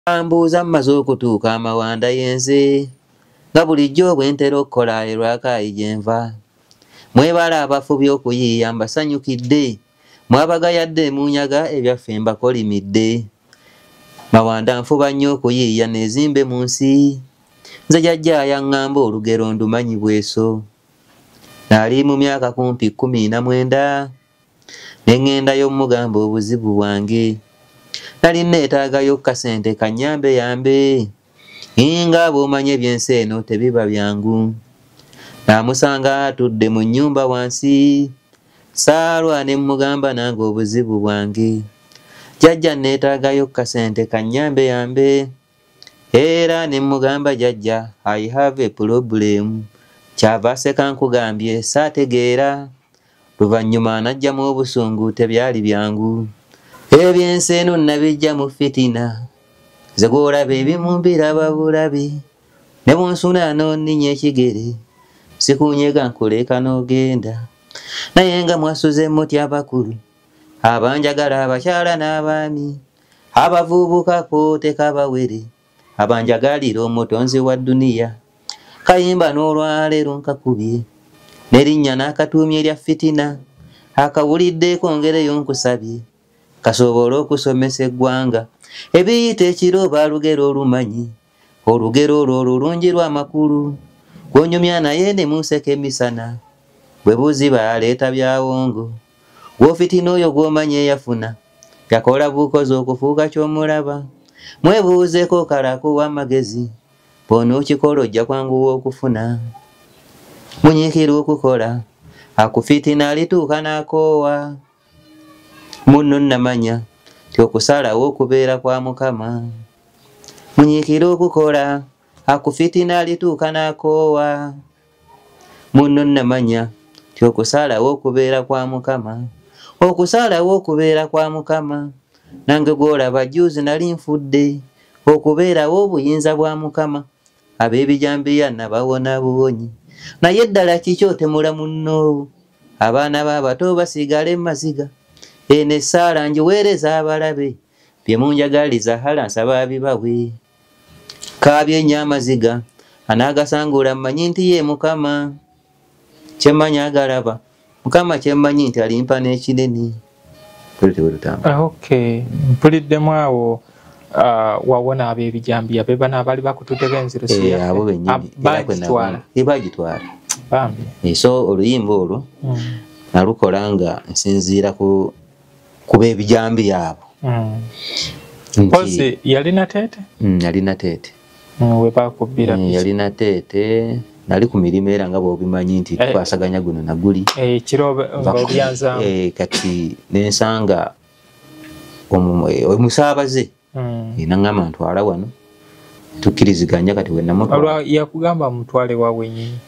Ambuuza mmaze okutuuka amawanda yenze nga bulijjo bwe ntera okukola erwakaayi gye nva. Mwebala abafubi okuyiiya mbasanyukidde, mwabagayadde munyaga ebyaffe mbakolimidde. Mawanda nfuba nnyo okuyiiya neezimbe mu nsi, nze jjajja yaŋŋamba olugero ndumanyi bweso. Nali mu myaka kumpi 19 ne ŋŋendayo mugamba obuzibu bwange. Nali neetaagayo kasente kannyambe yambe, nga bw'omanya eby'ensi eno tebiba byangu. Namusanga atudde mu nnyumba wansi, saalwa ne mugamba nange obuzibu bwange. Jjajja neetaagayo kasente kannyambe yambe, era ne mugamba jjajja I have a problem. Kyava aseka nkugambye saategeera. Luvannyuma najjamu obusungu tebyali byangu. Eby'ensi eno nabijja mu fitina, nze gw'olaba ebimu mbiraba bulabi, ne bw'onsuna n'onninya ekigere sikunyega nkuleka n'ogenda. Naye nga mwasuze mutya bakulu, abanjagala abakyala n'abaami, abavubuka koote kabawere, abanjagalira omutonzi wa duniya. Kayimba n'olwaleero nkakubye, n'erinnya n'akatuumye erya fitina, akawuliddeeko ngereyo nkusabye, kasobole okusomesa eggwanga. Ebiyita ekiro baalugero olumanyi, olugero olwo olulungi lw'amakulu, gw'onyumya naye ne munseka emisana, bwe buziba aleeta byawongo. Gw'ofitina oyo gw'omanya eyafuna, yakola bukozi okufuuka ky'omulaba. Mwebuuzeeko kalakuwa amagezi, bw'onookikola ojja kwanguwa okufuna. Munyiikira okukola, akufitina alituuka n'akoowa. Munno namanya ti okusalawo okubeera kwa Mukama. Munyiikira okukola, akufitina alituuka n'akoowa. Munno namanya ti okusalawo okubeera kwa Mukama. Okusalawo okubeera kwa Mukama. Nange gw'olaba juuzi nali nfudde, okubeerawo obuyinza bwa Mukama. Ab'ebijambiya nabawona buwonyi, naye ddala kikyo temula munno. Abaana b'abato basigale maziga, eno essaala ngiweereza abalabe, bye munjagaliza hala nsaba bibawe. Kaabye nnyo amaziga, anaagasangula mmanyi nti ye Mukama. Kyemmanyi agalaba, Mukama kyemmanyi nti alimpa n'ekinene. Okay, mpuliddemu awo wawona ab'ebijambiya be bana abali bakututega enzirusiya. Abo bennyini bagitwala. So oluyimba olwo nalukola nga nsinziira ku b'ebijambiya abo. Mpozi yalina teete? Yalina teete. Webakubbira yalina teete. Nali ku mirimu era nga bw'obimanyi nti tukwasaganya guno na guli. Kiro ng'obyanzamu. Kati nensanga omusaabaze n'aŋŋamba ntwala wano, tukkiriziganya kati we namutwala. Yakugamba mutwale wawe nnyini?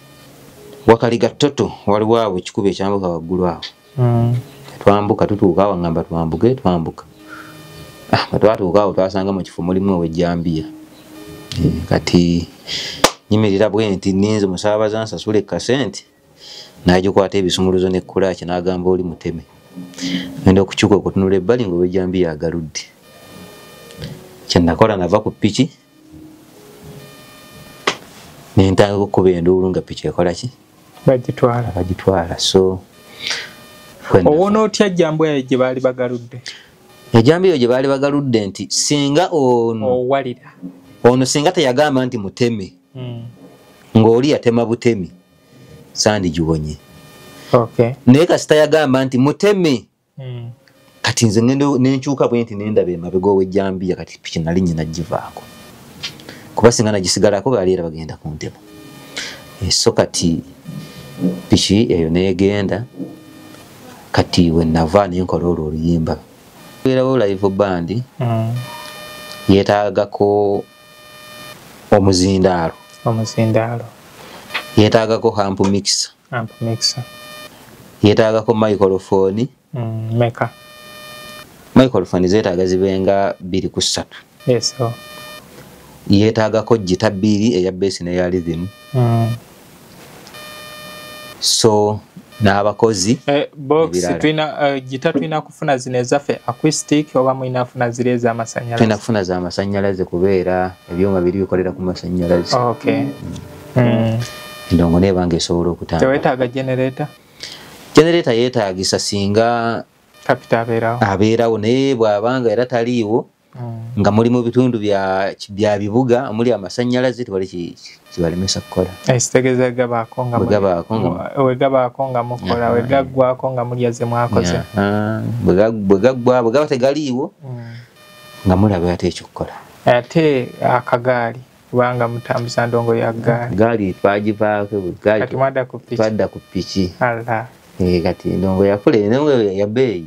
Wakaliga ttoto waliwo awo ekikubo ekyambuka waggulu awo. Twambuka tutuuka awo ŋŋamba twambuka. Bwe twatuuka awo twasanga mu kifo mulimu ow'ejjambiya. Kati nyimirira bwe nti ninze musaabaze ansasule kasente, n'agikwata ebisumuluzo n'ekkulaki n'agamba oli muteme. Ngenda okukyuka okutunula ebbali ng'ow'ejjambiya agaludde. Kye nakola nava ku ppiki ne ntandika okkuba enduulu nga ppiki ekola ki? Bagitwala. So owona otya ejjambiya gye baali bagaludde? Ejjambiya gye baali bagaludde nti singa ono singa teyagamba nti muteme, ng'oli yatema butemi, sandigiwonye. Naye kasita yagamba nti muteme, kati nze nenkyuka bwe nti nendaba emabega ow'ejjambiya, kati piki nali nnyina givaako. Kuba singa nagisigalako baali era bagenda kuntema. So kati piki eyo neegenda, kati we nava nenkola olwo oluyimba. Beerawo live band, yeetaagako omuzindaalo. Yeetaagako amp mixer. Yeetaagako microphone. Microphone zeetaaga zibenga 2 ku 3. Yes. Yeetaagako gita 2 eya bass n'eya rhythm. So n'abakozi box twina gita twina kufuna zino ezaffe acoustic oba mwina kufuna zile ez'amasannyalaze twina kufuna za masannyalaze kubeera ebyuma biri bikolera ku masannyalaze. Okay. Endongo nebanga esobola okutambula. Tewetaaga generator? Generator yeetaagisa singa capital abeerawo naye bw'abanga era taliiwo nga muli mu bitundu bya bibuga omuli amasannyalaze tewali kibalemesa kukola. Ekitegeeza wegabaako nga mukola wegaggwako nga mulyaze mwakoze. Bwe gaba tegaliiwo nga mulaba ate ekyokukola. Ate akagaali kubanga mutambuza ndongo ya gaali twagivaako kati twadda ku piki. Allah. Kati ndongo yakula endongo ya bbeeyi.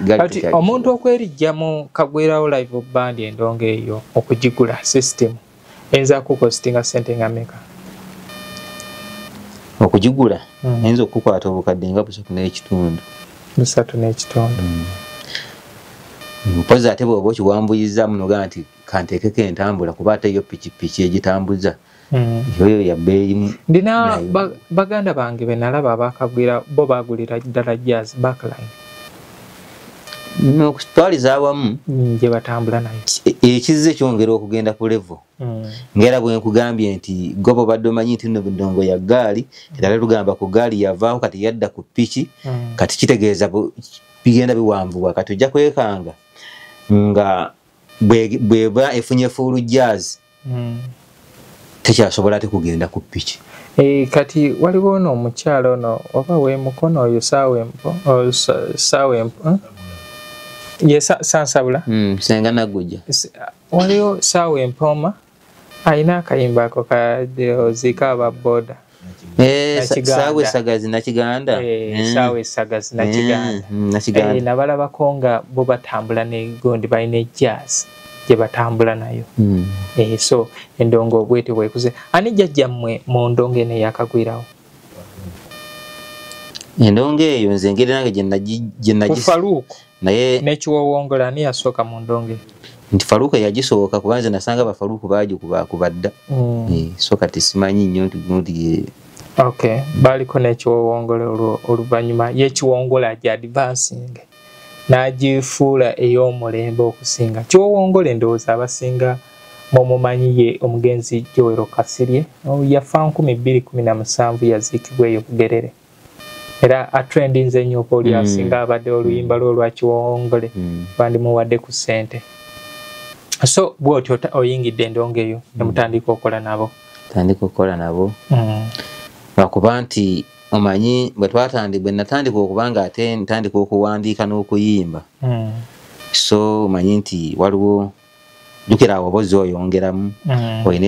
Kati omuntu okwerijja mu Kagwirawo live band endongo eyo okugigula system enza kukostinga sente nga meka? Okugigula enza okukwata obukadde nga 3.5. 3.5. Mpoza ate bw'oba okiwambuyiza munoga nti kanteekeko entambula kuba ate yo pikipiki egitambuza yoyo ya bbeeyi. Ndina baganda bange be nalaba abakagwira bo bagulira ddala jazz backline. Okutwaliza awamu gye batambula nayo ekizze kyongera okugenda ku level. Ngera bwe nkugambye nti gobo badde omanyi nti nno ndongo ya gaali era lugamba ku gaali yavaaho kati yadda ku piki kati kitegeeza bigenda biwanvuwa kati ojja kwekanga nga bweba efunye full jazz tekyasobola ate kugenda ku piki. Kati waliwo ono omukyalo ono oba weemukono oyo Saawempo Sansabula senga nagujja waliwo Saawempoma alina akayimba ako kaozika aba boda Saawe Sagazi Nakiganda. Saawe Sagazi Nakiganda. Nabalabako nga bo batambula n'egondi balina jazz gye batambula nayo. So endongo bwete bwekuze ani jjajjammwe mu ndongo eno eyakagwirawo? Endongo eyo nze ngeri nange gye Faruku naye n'ekiwowongola ani yasooka mu ndongo eyo? Nti Faruku yagisooka kuba nze nasanga Bafaruku bagikubakubadda. So kati simanyi nnyo nti okay, baliko n'ekiwowongolo oluvannyuma y'ekiwongola gya advancing n'agifuula ey'omulembe okusinga. Kiwowongole ndowooza abasinga mumumanyi ye omugenzi Joel Kasirye yafa 2017 yaziikibwa eyo Bugerere. Era atrendinze nnyo oli asinga abadde oluyimba lwa Kiwowongole bandimuwadde ku ssente. So bw'otyo oyingidde endongo eyo ne mutandika okukola nabo? Tandika okukola nabo. Lwakuba nti omanyi bwe natandika okubanga ate ntandika okuwandiika n'okuyimba. So omanyi nti waliwo jukira awo bozi oyongeramu olina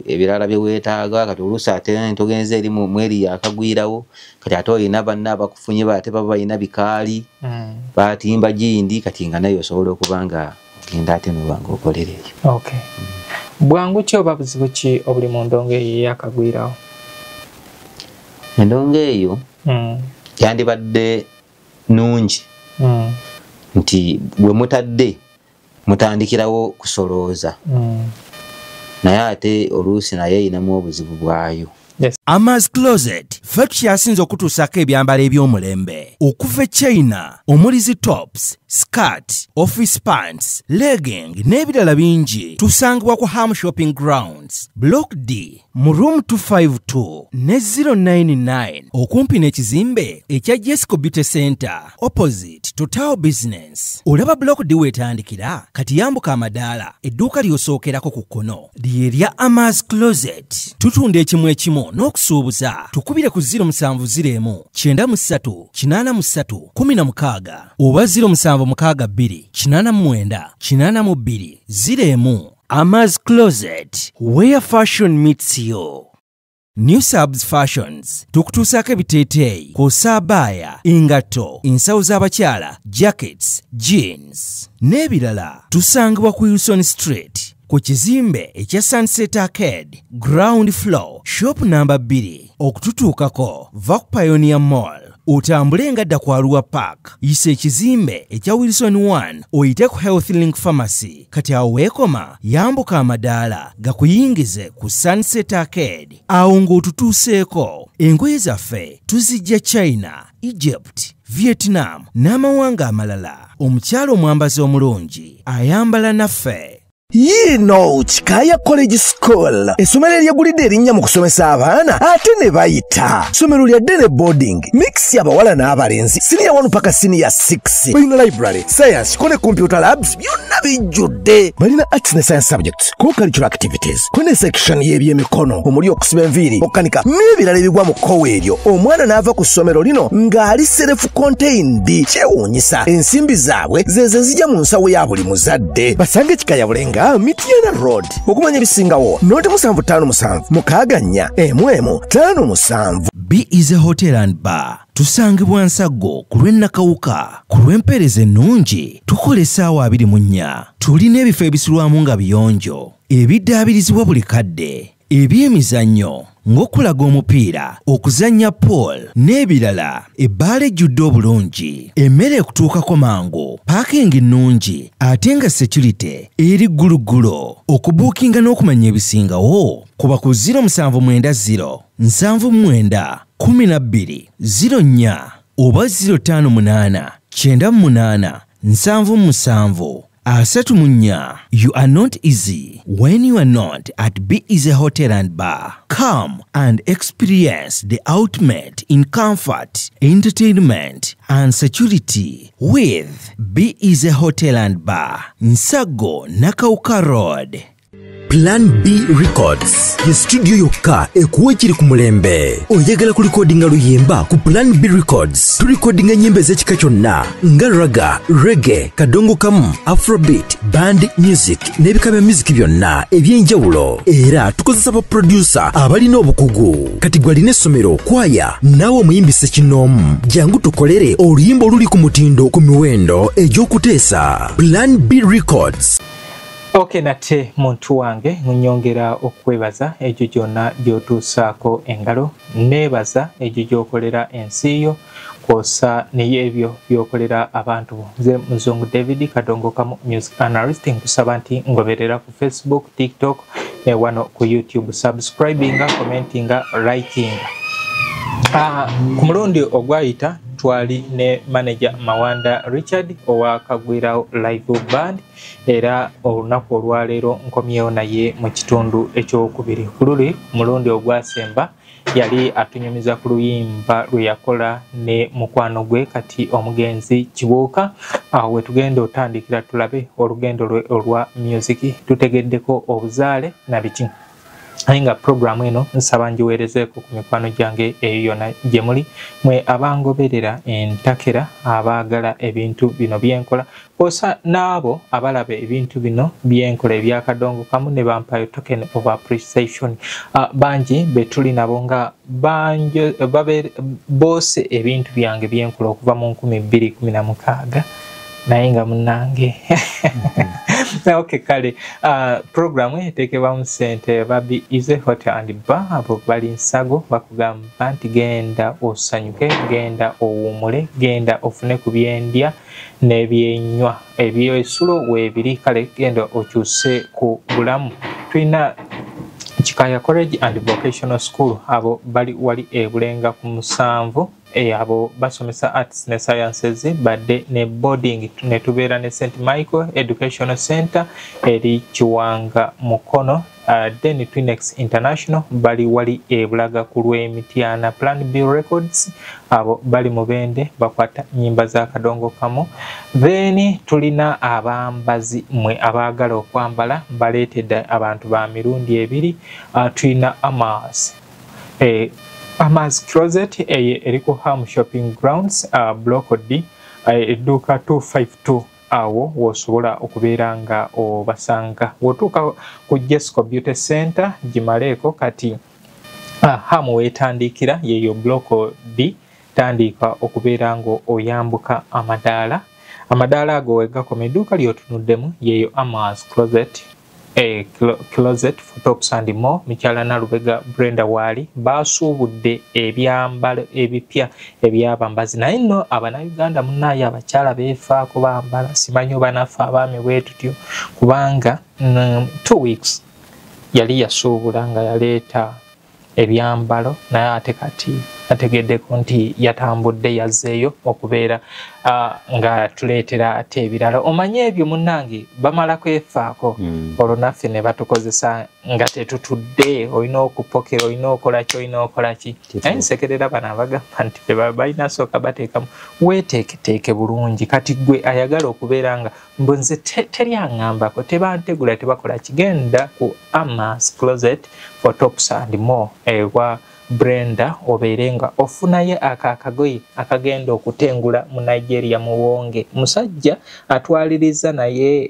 ebirala bye weetaaga kati oluusi ate ntogenze eri mweri yakagwirawo kati ate olina banna abakufunye ate baba balina bikaali batimba gindi kati nga naye osobola okuba nga ogenda ate nobanga okolera eyo. Okay. Bwangu ki oba buzibu ki obuli mu ndongo eyo eyakagwirawo? Endongo eyo yandibadde nungi nti bwe mutadde mutandikirawo kusolooza naye ate oluusi naye erinamu obuzibu bwayo. Amaz Closet ffe tukyasinza okutuusako ebyambalo eby'omulembe okuva China omuli zi tops, skirt, office pants, legging n'ebirala bingi. Tusangibwa ku Ham Shopping Grounds Block D mu room 252 ne 099 okumpi n'ekizimbe ekya Jesco Beauty Center opposite Total Business. Olaba Block D wetandikira kati yambuka amadaala edduuka ly'osookerako ku kkono ly'erya Amaz Closet. Tutunda ekimu ekimu n'okusuubuza. Tukubire ku 0701 93 83 16 oba 0762 89 82 01. Amaz Closet, where fashion meets you. New Subs Fashions tukutuusako ebiteeteeyi kw'ossa abaya, engatto, ensawo z'abakyala, jackets, jeans n'ebirala. Tusangibwa ku Wilson Street ku kizimbe ekya Sunset Arcade ground floor shop number 2. Okututuukako va ku Pioneer Mall otambule ngadda ku Arua Park yisa ekizimbe ekya Wilson 1 oyite ku Health Link Pharmacy kati awo weekoma yambuka amadaala gakuyingize ku Sunset Arcade awo ng'otutuuseeko. Engoye zaffe tuzijja China, Egypt, Vietnam n'amawanga amalala. Omukyalo omwambazi omulungi ayambala naffe. Yino Chikaya College School essomero eryagulidde erinnya mu kusomesa abaana ate ne bayita ssomero lya ddene boarding mix y'abawala n'abalenzi senior 1 paka senior 6 balina library science ko ne computer labs byonna bijjudde balina arts ne science subjects ko cultural activities ko ne section y'ebyemikono omuli okusiba enviiri okukanika n'ebirala ebigwa mu kkowe eryo omwana n'ava ku ssomero lino ng'ali self contained kyewuunyisa ensimbi zaabwe zeze zijja mu nsawo ya buli muzadde basange Chikaya Bulenga Mitiana Road okumanya bisingawo noti 757 mukaganya emwemu 57. B is a hotel and bar. Tusangibwa Nsago ku lw'Ennakawuka ku lw'empeereza ennungi tukola essaawa 24. Tulina ebifo ebisulwamu nga biyonjo ebiddaabirizibwa buli kadde ebyemizannyo ng'okulaga omupiira okuzannya pool n'ebirala. Ebbaala ejjudde obulungi emmere ekutuukako mangu paakingi nnungi ate nga security eri gguluggulo. Okubuukinga n'okumanya ebisingawo kuba ku 079 79 12 04 oba 058 98 77 34. You are not easy when you are not at B is a hotel and bar. Come and experience the ultimate in comfort, entertainment and security with B is a hotel and bar. Nsago Nakauka Road. Plan B Records ye studio yokka ekuwa ekiri ku mulembe. Oyagala ku recordinga luyimba ku Plan B Records turecordinga nyimbe z'ekika kyonna nga raga, reggae, kadongo kamu, afrobeat, band music n'ebika bya music byonna eby'enjawulo. Era tukozesa ba producer abalina obukugu. Kati gwalina essomero kwaya naawe omuyimbise kinoomu jangu tukolere oluyimba oluli ku mutindo ku miwendo egy'okuteesa. Plan B Records. Okay, nate muntu wange nnyongera okwebaza ekyo gyonna gy'otuusaako engalo. Neebaza ekyo gy'okolera ensi yo kwosa n'ebyo by'okolera abantu. Nze Muzungu David Kadongo Kamu music analyst nkusaba nti ngoberera ku Facebook, TikTok ne wano ku YouTube, subscribinga, commentinga, likinga. Ku mulundi ogwayita twali ne manager Mawanda Richard owa Kagwirawo Live Band era olunaku olwaleero nkomyewo naye mu kitundu ekyokubiri. Kululi mulundi ogwasemba yali atunyumiza ku luyimba lwe yakola ne mukwano gwe kati omugenzi Kibuuka. Awo we tugenda otandikira tulabe olugendo lwe olwa music tutegeddeko obuzaale na biki. Ainga program eno nsaba njiweerezeeko ku mikwano gyange eyo yonna gye muli mwe abangoberera entakera abaagala ebintu bino byenkola osa n'abo abalaba ebintu bino byenkola ebya Kadongo Kamu ne bampayo token of appreciation. Bangi betuli nabo nga bose ebintu byange byenkola okuva mu 2016 naye nga munange. Okay, kale programu eteekebwa mu ssente babi ize hotel and bar abo bali Nsago bakugamba nti genda osanyuke, genda owummule, genda ofune ku byendya n'ebyenywa ebyesulo weebiri. Kale genda okyuse ku bulamu. Tulina Chikaya College and Vocational School abo bali wali ebulenga ku 7 abo basomesa arts ne sciences badde ne boarding ne tubeera ne St. Michael Educational Center eri Kiwanga Mukono. Then Twinex International bali wali ebulaga ku lw'Emitiana. Plan B Records abo bali mubende bakwata nyimba za Kadongo Kamu. Then tulina abambazi mwe abaagala okwambala baleetedde abantu ba mirundi ebiri. Tulina Amaz Closet eriko Ham Shopping Grounds Block D edduuka 252 awo wosobola okubeera nga obasanga. Wotuuka ku Jesco Beauty Center Gimaleeko kati Hamu weetandikira yeyo Block D tandika okubeera nga oyambuka amadaala ago wegakoma edduuka lyotunuddemu yeyo Amaz Closet Closet for Tops and More Mikyala Nalubega Brenda Wali basuubudde ebyambalo ebipya ebyabambazi naye nno Abannayuganda munnaye abakyala beefaako bambala simanyi banafa abaami bwetutyo kubanga 2 weeks yali yasuubula nga yaleeta ebyambalo naye ate kati ategeddeko nti yatambudde yazzeeyo okubeera nga tuleetera ate ebirala omanye ebyo munnange bamala kwefaako olwo naffe ne batukozesa nga tetutudde olina okupokera olina okola ki naye nsekerera bano abagamba nti balina sooka bateekamu weeteeketeeke bulungi kati gwe ayagala okubeera nga mbunze teri aŋŋambako tebantegula tebakola kigenda ku Amas Closet for Tops and More ewa Brenda oberenga ofunaye akagoye akagenda okutengula mu Nigeria muwonge musajja atwaliriza naye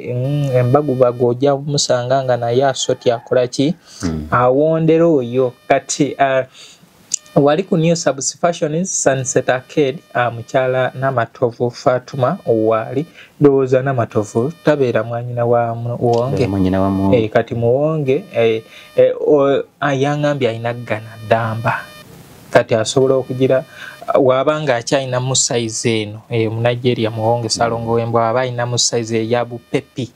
embagubago ojja musanga nga naye asoti akola ki awondera oyo kati wali ku New Subs Fashion Sunset Arcade mukyala Namatovu Fatuma wali doza Namatovu tabeera mwanyina wa muwonge kati muwonge ayangambye ayina gana damba kati asobola okugira wabanga akyalina mu size eno mu Nigeria muwonge salongo wembwa abayina mu size ya bupepi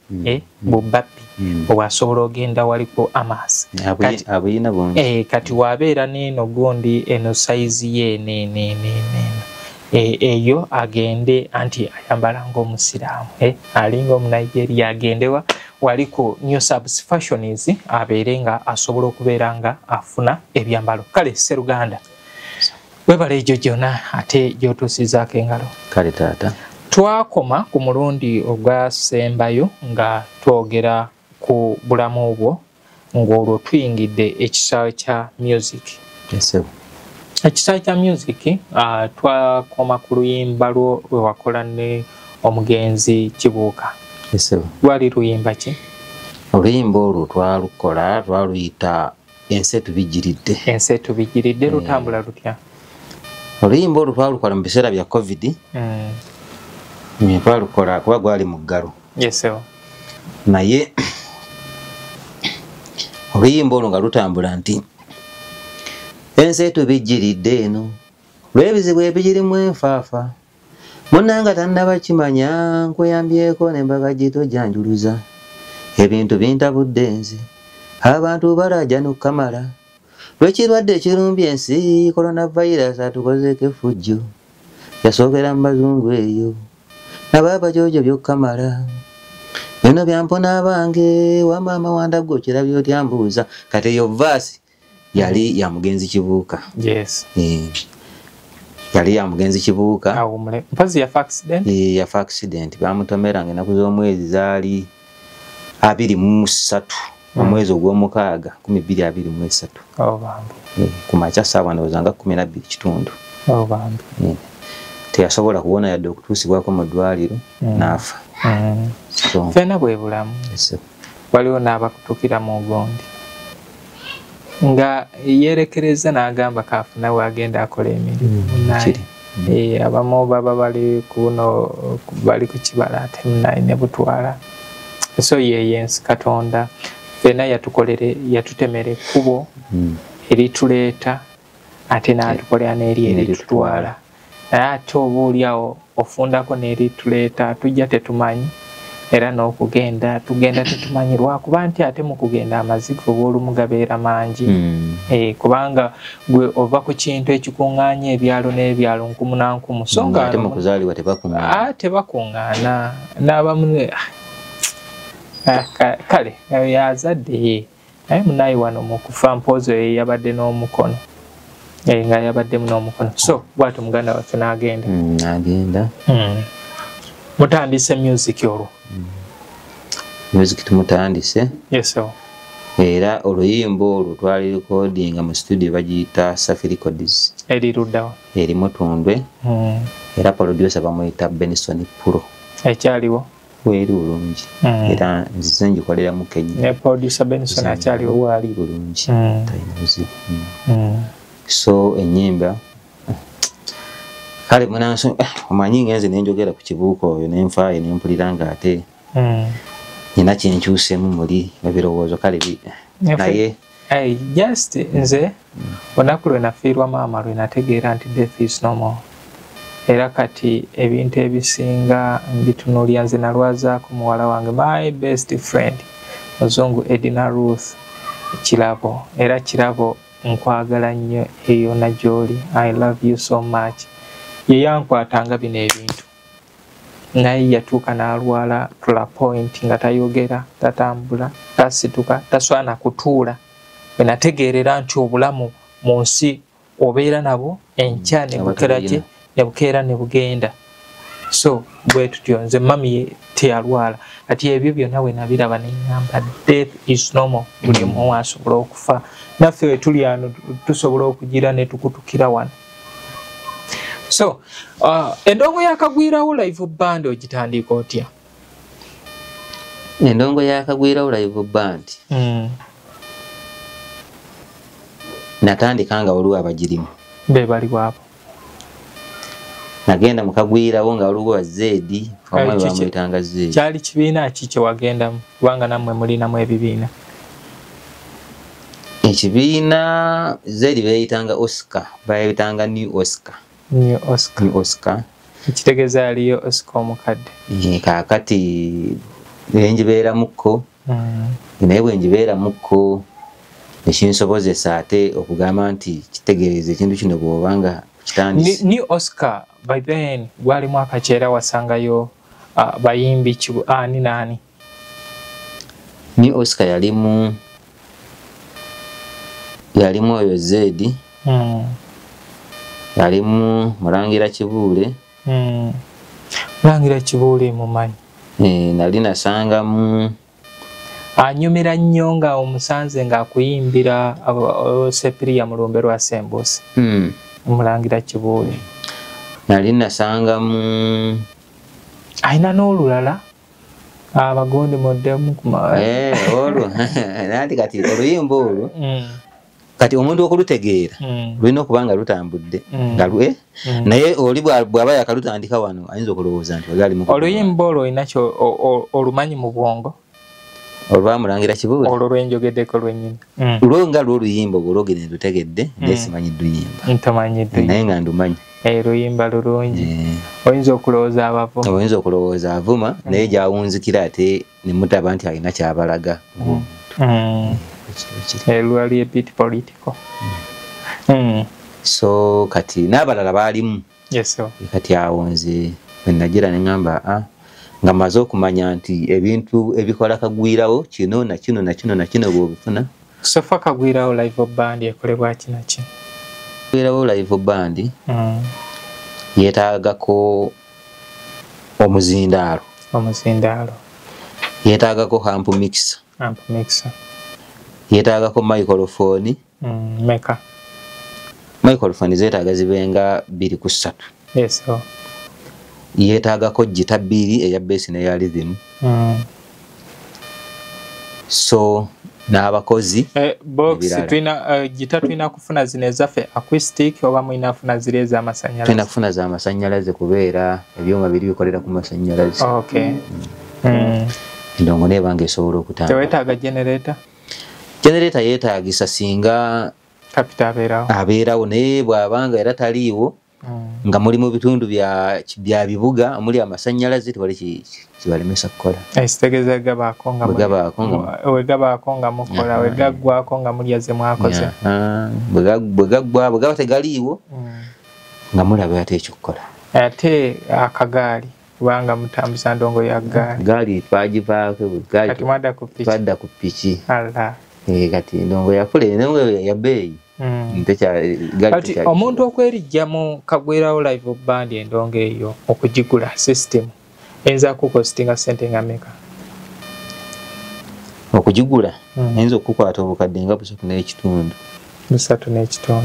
bubapi owasobola ogenda waliko Amas abuyina bongi kati wabeera neno gondi eno size ye eyo agende anti ayambala ng'omusiraamu alinga omu Nigeria agendewa waliko New Subs Fashion abeerenga asobola okubeera nga afuna ebyambalo kale Seruganda webale ejo gyonna ate gyotuusizaako engalo kale taata twakoma ku mulundi ogwasembayo nga twogera ku bulamu bwo ng'olwo tuyingidde ekisaawe kya music ekisaawe kya music twakoma ku luyimba lwe wakola ne omugenzi Kibuuka lwali luyimba ki oluyimba olwo twalukola twaluyita ensi etubijiridde lutambula lutya oluyimba olwo twalukola mu biseera bya COVID twalukola kuba gwali mu ggalo naye oluyimba olwo nga lutambula nti ensi etubijiridde eno lw'ebizibu ebigirimu enfaafa munnanga tannabakimanya nkuyambyeko n'embaga gitojjanjuluza ebintu bintabudde nze abantu balajja kamala lw'ekirwadde ekirumbye ensi coronavirus atukozeeko effujjo yasookera mu bazungu eyo nabaaba jojo byokkamala bino byampona abange wamaama wandaggo kirabye otya mbuuza kati eyo vaasi yali ya mugenzi Kibuuka yali ya mugenzi Kibuuka mpazi yafa accident bamutomera ng'ennaku z'omwezi zaali 23 omwezi ogw'omukaaga 1223 ku makya ssaawa ndowooza nga 12:00 teyasobola kuwona yadde okutuusibwako mu ddwaliro n'afa fena bwe bulamu waliwo n'abakutukira mu gondi nga yerekereza n'agamba kaafuna wagenda akola emirimu naye abamu baba bali kuno bali ku kibala ate munaye ne butwala so yensi Katonda fena yatutemera ekkubo erituleeta ate n'atukolera n'eri eritutwala naye ate obuulyawo ofundako n'erituleeta tujja tetumanyi era n'okugenda tugenda tetumanyi lwakuba nti ate mu kugenda amazigo obw'olumu gabeera mangi kubanga gwe ova ku kintu ekikuŋŋaanya ebyalo n'ebyalo nkumu na nkumu so nga ate mu kuzaalibwa tebakuŋŋaana n'abamu kale yazadde naye munaye wano mu kufa mpoozo yabadde n'omukono nga yabaddemu n'omukono so bw'atyo muganda waffe n'agenda mutandise music olwo music tumutandise era oluyimba olwo twali recordinga mu studio bagiyita Safi Records eri luddawa eri Mutundwe era producer bamuyita Benson Puro ekyaliwo weri bulungi era nzize ngikolera mu Kenya ne producer Benson akyaliwo wali bulungi talina buzibu so enyimba kale munanso omanyi ngenze nenjogera ku Kibuuka oyo nenfaayo nempulira nga ate nina kyenkyusemu muli ebirowoozo kale naye just nze olunaku lwe nafiirwa maama lwe nategeera nti death is no more. Era kati ebintu ebisinga mbitunuulya nze nalwazaako muwala wange my best friend muzungu Edina Ruth Kirabo. Era Kirabo nkwagala nnyo eyo na gy'oli. I love you so much. Ye yankwatanga bino ebintu naye yatuuka n'alwala to the point nga tayogera, tatambula, tasituka, taswana kutuula. Bwe nategeerera nti obulamu mu nsi obeera nabo enkya ne bukera gye ne bukeera ne bugenda. So bwe tutyo nze mami ye teyalwala. Ati ebyo byonna we nabiraba ne ngamba death is normal. Buli omu asobola okufa. Naffe we tuli ano tusobola okugira ne tukutukira wano. So endongo yakagwirawo live band ogitandika otya? Endongo yakagwirawo live band natandika nga waliwo abagirimu be bali waabo. Nagenda mukagwirawo nga waliwo Zedi omwe bamuyitanga Zedi. Kyali kibiina ki kye wagendamu kubanga nammwe mulinamu ebibiina? Ekibiina Zedi beeyitanga Oscar, bayitanga New Oscar. New Oscar. New Oscar. Ekitegeeza yaliyo Oscar omukadde. Kaakati enjibeeramukko naye bwe njibeeramukko nekinsobozesa ate okugamba nti kitegeereza ekintu kino bw'obanga kitandise. New Oscar by then gwalimu akakyera wasangayo bayimbi ani naani? New Oscar yalimu oyo Zedi, yalimu Mulangira Kibuule. Mulangira Kibuule mumanyi. Nali nasangamu anyumira nnyo nga omusanze ng'akuyimbira Sepiria Mulumbe lwa Sembose. Mulangira Kibuule. Nali nasangamu ayina n'olulala abagondi muddemu olwo nandi kati oluyimba olwo kati omuntu okulutegeera lulina okuba nga lutambudde nga naye oli bw'aba yakalutandika wano ayinza okulowooza nti ogali mu oluyimba olwo olina olumanyi mu bwongo olwa Mulangira Kibuule olwo lwenjogeddeko lwennyini lwo nga lw'oluyimba olwogere ndutegedde naye simanyi dduyimba ntomanyiddwe naye nga ndumanyi luyimba lulungi oyinza okulowooza abavuma oyinza okulowooza avuma naye gyawunzikira ate ne mutaba nti alina kyabalaga lwali ebit political. So kati n'abalala baalimu kati awo nze bwe nagira ne ngamba nga maze okumanya nti ebintu ebikola kagwirawo kino na kino na kino na kino bw'obifuna. Sofa kagwirawo live band ekolebwa kinaki? Kagwirawo live band yeetaagako omuzindaalo. Yeetaagako amp mixer. Yeetaagako microphone. Meka. Microphone zeetaaga zibenga 2 ku 3. Yes. Yeetaagako gita 2 eya bass n'eya rhythm. So n'abakozi box gita twina kufuna zino ezaffe acoustic oba mwina kufuna zile ez'amasannyalaze? Twina kufuna z'amasannyalaze kubeera ebyuma biri bikolera ku masannyalaze. Okay. Endongo neebanga esobola okutanga. Teweetaaga generator? Generator yeetaagisa singa kapita abeerawo naye bw'abanga era taliiwo nga muli mu bitundu bya bibuga omuli amasannyalaze tewali kibalemesa kukola. Ekitegeeza gabaako nga mukola wegaggwako nga mulyaze mwakoze. Bwe gaba tegaliiwo nga mulaba ate ekyokukola. Ate akagaali kubanga mutambuza ndongo ya gaali. Gaali twagivaako kati twadda ku piki. Allah. Kati ndongo yakula endongo ya bbeeyi. Kati omuntu okwerijja mu kagwirawo live band endongo eyo okugigula system enza kukostinga sente nga meka? Okugigula enza okukwata obukadde nga 3.5. 3.5.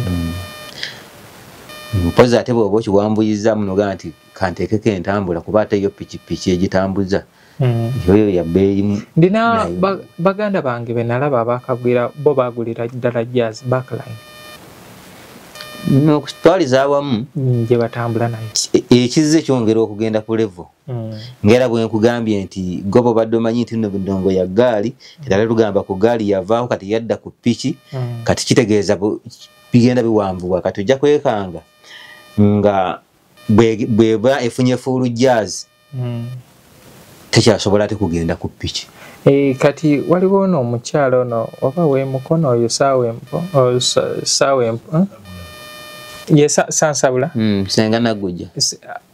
Mpoza ate bw'oba okiwambuyiza munoga nti kanteekeko entambula kuba ate yo pikipiki egitambuza yoyo ya bbeeyi. Ndina baganda bange be nalaba abakagwira bo baagulira ddala jazz backline. N'okutwaliza awamu gye batambula nayo. Ekizze kyongera okugenda ku level. Ngera bwe nkugambye nti gobo badde omanyi nti nno bidongo ya gaali era tugamba ku gaali yavaaho kati yadda ku piki kati kitegeeza bigenda biwanvuwa kati ojja kwekanga nga bweba efunye full jazz tekyasobola ate kugenda ku piki. Kati waliwo n'omukyalo ono oba weemukono oyo saawempo ye sansabula senga nagujja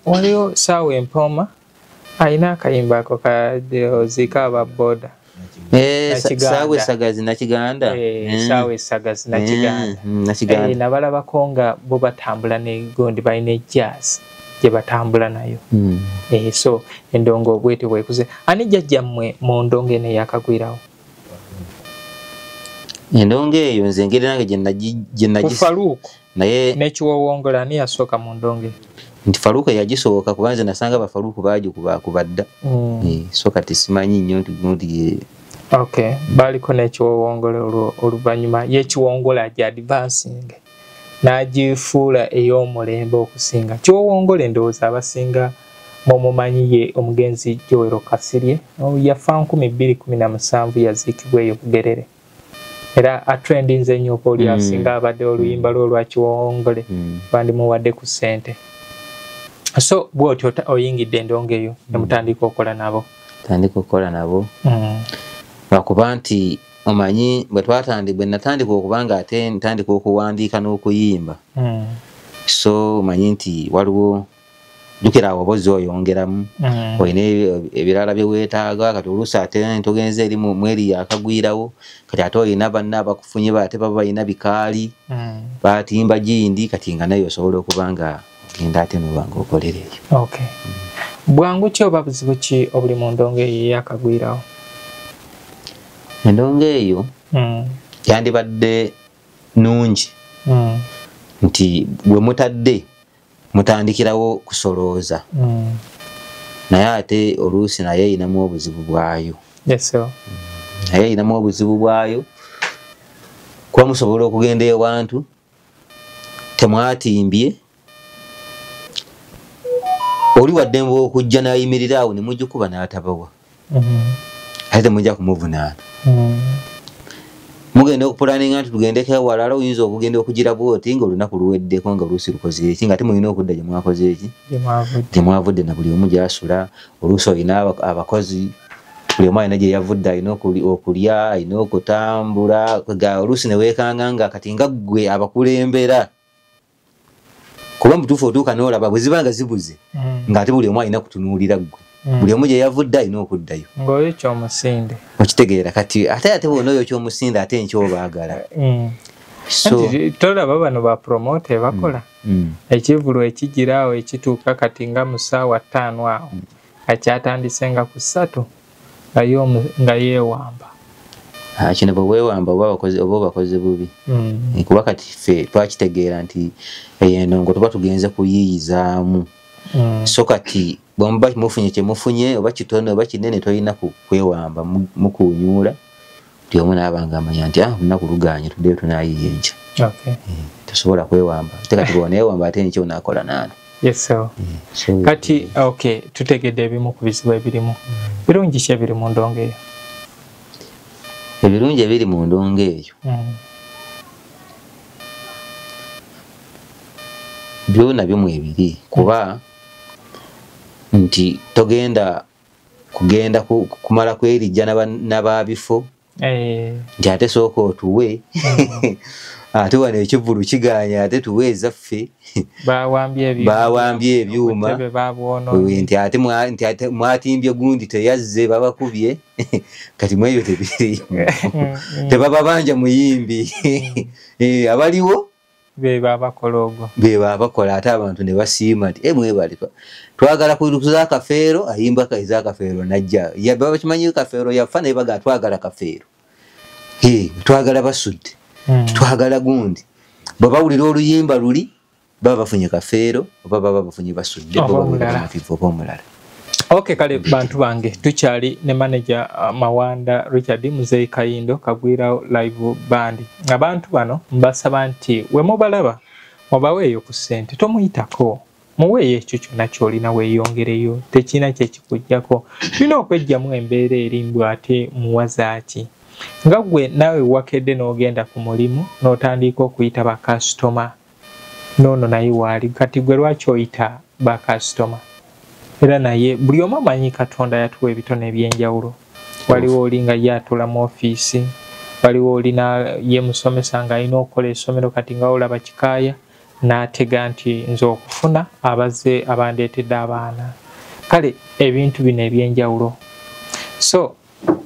waliwo saawempoma alina akayimba ako kaziika ababoda saawe sagazi nakiganda saawe sagazi nakiganda nabalabako nga bo batambula negondi balina ejazz gye batambula nayo. So endongo obwete bwekuze ani jjajjammwe mu ndongo eno eyakagwirawo? Endongo eyo nze ngeri nange gye Faluuku naye n'ekiwowongola ani yasooka mu ndongo eyo? Nti Faluuku yagisooka kuba nze nasanga Bafaluuku bagikuba dda. So kati simanyi nnyo nti okay baliko n'ekiwowongola oluvannyuma y'ekiwongola gya advancing n'agifuula ey'omulembe okusinga. Kiwowongola endowooza abasinga mumumanyi ye omugenzi Joel Kasirye yafa 2017 yaziikibwa eyo Bugerere era atrendinze nnyo oli asinga abadde oluyimba lwa Kiwowongole bandimuwadde ku ssente. So bw'otyo oyingidde endongo eyo ne mutandika okukola nabo? Tandika okukola nabo lwakuba nti omanyi bwe natandika okubanga ate ntandika okuwandiika n'okuyimba so omanyi nti waliwo jukira awo bozi oyongeramu olina ebirala bye weetaaga kati oluusi ate ntogenze eri mweri yakagwirawo kati ate olina banna abakufunye ate baba balina bikaali batimba gindi kati nga naye osobola okuba nga ogenda ate nobanga okolera eyo. Okay. Bwangu ki oba buzibu ki obuli mu ndongo eyo eyakagwirawo? Endongo eyo yandibadde nungi nti bwe mutadde mutandikirawo kusolooza naye ate oluusi naye erinamu obuzibu bwayo. Naye erinamu obuzibu bwayo kuba musobola okugenda ewantu temwatimbye oli waddembe okujja n'ayimirira awo ne mugikuba n'atabawa ate temujja kumuvunaana. Mugenda okupulaninga nti tugendeko ewalala oyinza okugenda okugira bwoti ng'olunaku luweddeko nga oluusi lukoze eki nga temulina okudda gye mwakoze eki gye mwavudde na buli omu gy'asula. Oluusi olina abakozi buli omu alina gye yavudde alina okulya alina okutambula oluusi ne weekanga nga kati nga ggwe abakulembera kuba mutuufu otuuka n'olaba bwe ziba nga zibuze ng'ate buli omu alina kutunuulira ggwe buli omu gye yavudde alina okuddayo ng'oyo ekyomusinde okitegeera kati ate bwona oyo ekyomusinde ate nkyobaagala. So tolaba bano ba promote bakola ekivulu ekigiraawo ekituuka kati nga mu ssaawa 5 awo akyatandise nga ku 3 nga yeewamba. Kino bwe weewamba oba bakoze bubi kuba kati ffe twakitegeera nti endongo tuba tugenze kuyiyizaamu so kati bw'omuba mufunye kye mufunye oba kitono oba kinene tolina kwewamba mukuunyuula buli omu n'abanga amanya nti olunaku luganye tuddeyo tunaayiya enkya. Tosobola kwewamba ate kati bw'oneewamba ate enkya onaakola naano. Kati tutegedde ebimu ku bizibu ebirimu birungi ki ebiri mu ndongo eyo? Ebirungi ebiri mu ndongo eyo byonna bimu ebiri kuba nti togenda kugenda kumala kwerijja n'ababifo nti ate sooka otuwe ate wano ekivulu kiganya ate tuwe ezaffe bawambye ebyuma nti ate mwatimbye gundi teyazze babakubye kati mweyo tebiri tebaba banja muyimbi abaliwo beba bakola ate abantu ne basiima nti mwebale twagala kuza akafeero ayimba kaiza akafeero najja baba kimanyi kafeero yafa naye baga twagala kafeero twagala basudde twagala gundi babawulira oluyimba luli baba bafunye kafeero oba baba bafunye basudde oba omulala. Okay, kale bantu bange tukyali ne manager Mawanda Richard Muzeyi Kayindo Kagwirawo live band. Abantu bano mbasaba nti we mubalaba obaweeyo ku ssente tomuyitako muweeyo ekyo kyonna ky'olina weeyongereyo tekina kyekikujjako tulina okwejjamu embeera erimbw ate muwazaaki nga gwe naawe wakedde n'ogenda ku mulimu n'otandika okuyita bakasitoma noono naye waali kati gwe lwaki oyita bakasitoma era naye buli omu amanyi Katonda yatuwa ebitone eby'enjawulo waliwo oli nga ye atula mu ofiisi waliwo olina ye musomesa ng'alina okukola essomero kati nga olaba kikaaya n'atega nti nze okufuna abazze abandeetedde abaana kale ebintu bino eby'enjawulo so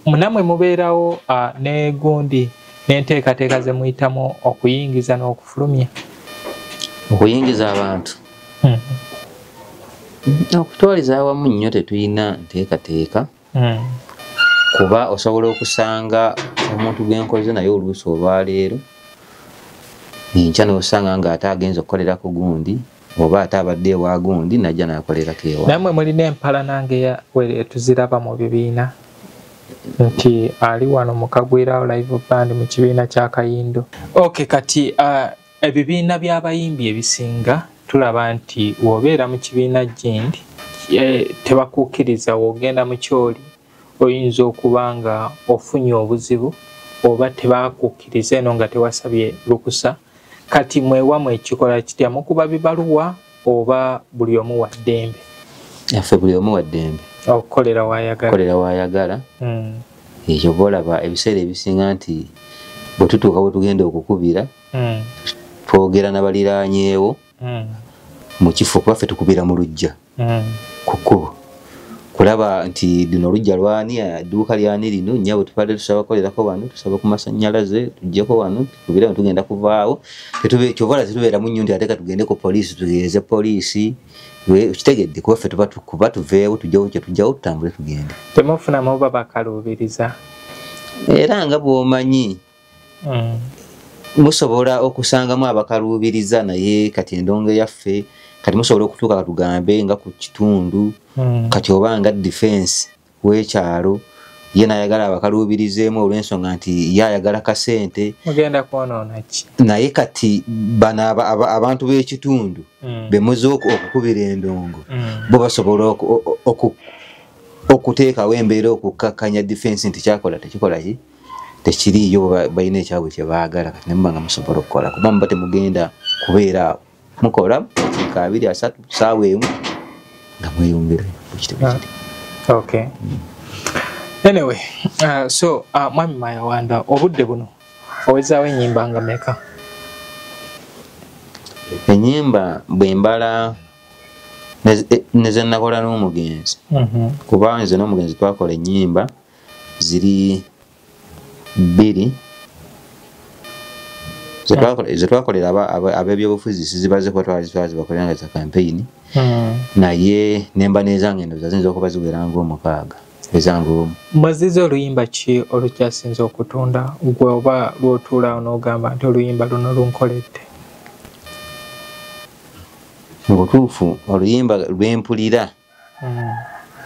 munamwe mubeerawo ne gundi n'enteekateeka ze muyitamu okuyingiza n'okufulumya okuyingiza abantu okutwaliza awamu nnyo tetulina nteekateeka kuba osobola okusanga omuntu gwenkoze naye oluusi olwaleero enkya n'osanga ng'ate agenza okukolera ku gundi oba ate abadde ewa gundi najja n'akolerako ewa nammwe mulina empala nange tuziraba mu bibiina nti ali wano mu Kagwirawo live band mu kibiina kya Kayindo kati ebibiina by'abayimbi ebisinga tulaba nti wobeera mu kibiina gindi tebakukkiriza wogenda mu kyoli oyinza okuba nga ofunye obuzibu oba tebakukkiriza eno nga tewasabye lukusa kati mwewamu ekikola kitya mukuba bibaluwa oba buli omu wa ddembe yaffe buli omu wa ddembe okukolera waayagala ekyo bolaba ebiseera ebisinga nti bwe tutuuka bwe tugenda okukubira twogera n'abaliraanyeewo mu kifo kuba ffe tukubira mu lujja ku kkubo kulaba nti lino olujja lwani adduuka lyani lino nnyabwe tupale tusaba kolerako wano tusaba ku masannyalaze tujjeko wano tukubira ne tugenda kuvaawo kyovala tetubeeramu nnyo nti ate ka tugende ku poliisi tugeeze poliisi kitegedde kuba ffe kuba tuveewo tujjawo kye tujjawo tutambule tugende temufunamu babakaluubiriza era nga bw'omanyi musobola okusangamu abakaluubiriza naye kati endongo yaffe kati musobola okutuuka katugambe nga ku kitundu kati oba nga defense w'ekyalo ye n'ayagala abakaluubirizeemu olw'ensonga nti ye ayagala kasente mugenda kwonoona ki naye kati bano abantu b'ekitundu bemuze okukubira endongo bo basobola okuteekawo embeera okukkakkanya defense nti kyakola tekikola ki tekiriiyo balina ekyabwe kye baagala kati ne muba nga musobola okukola kuba muba temugenda kubeera mukola ka 2-3 ssaawa emu nga mweyongere okay anyway so mwami Mayawanda obudde buno owezaawo ennyimba nga meka ennyimba bwe mbala neze nakola n'omugenzi kuba nze n'omugenzi twakola ennyimba ziri 2 zetwakolera ab'ebyobufuzi sizibaze kuba twazibakolera nga za campaign naye nemba nezange endoza ziyinza okuba ziwera ng'omukaaga ezange omu mwazize oluyimba ki olukyasinze okutunda gwe oba lw'otuulaawo n'ogamba nti oluyimba luno lunkoledde mu butuufu oluyimba lwempulira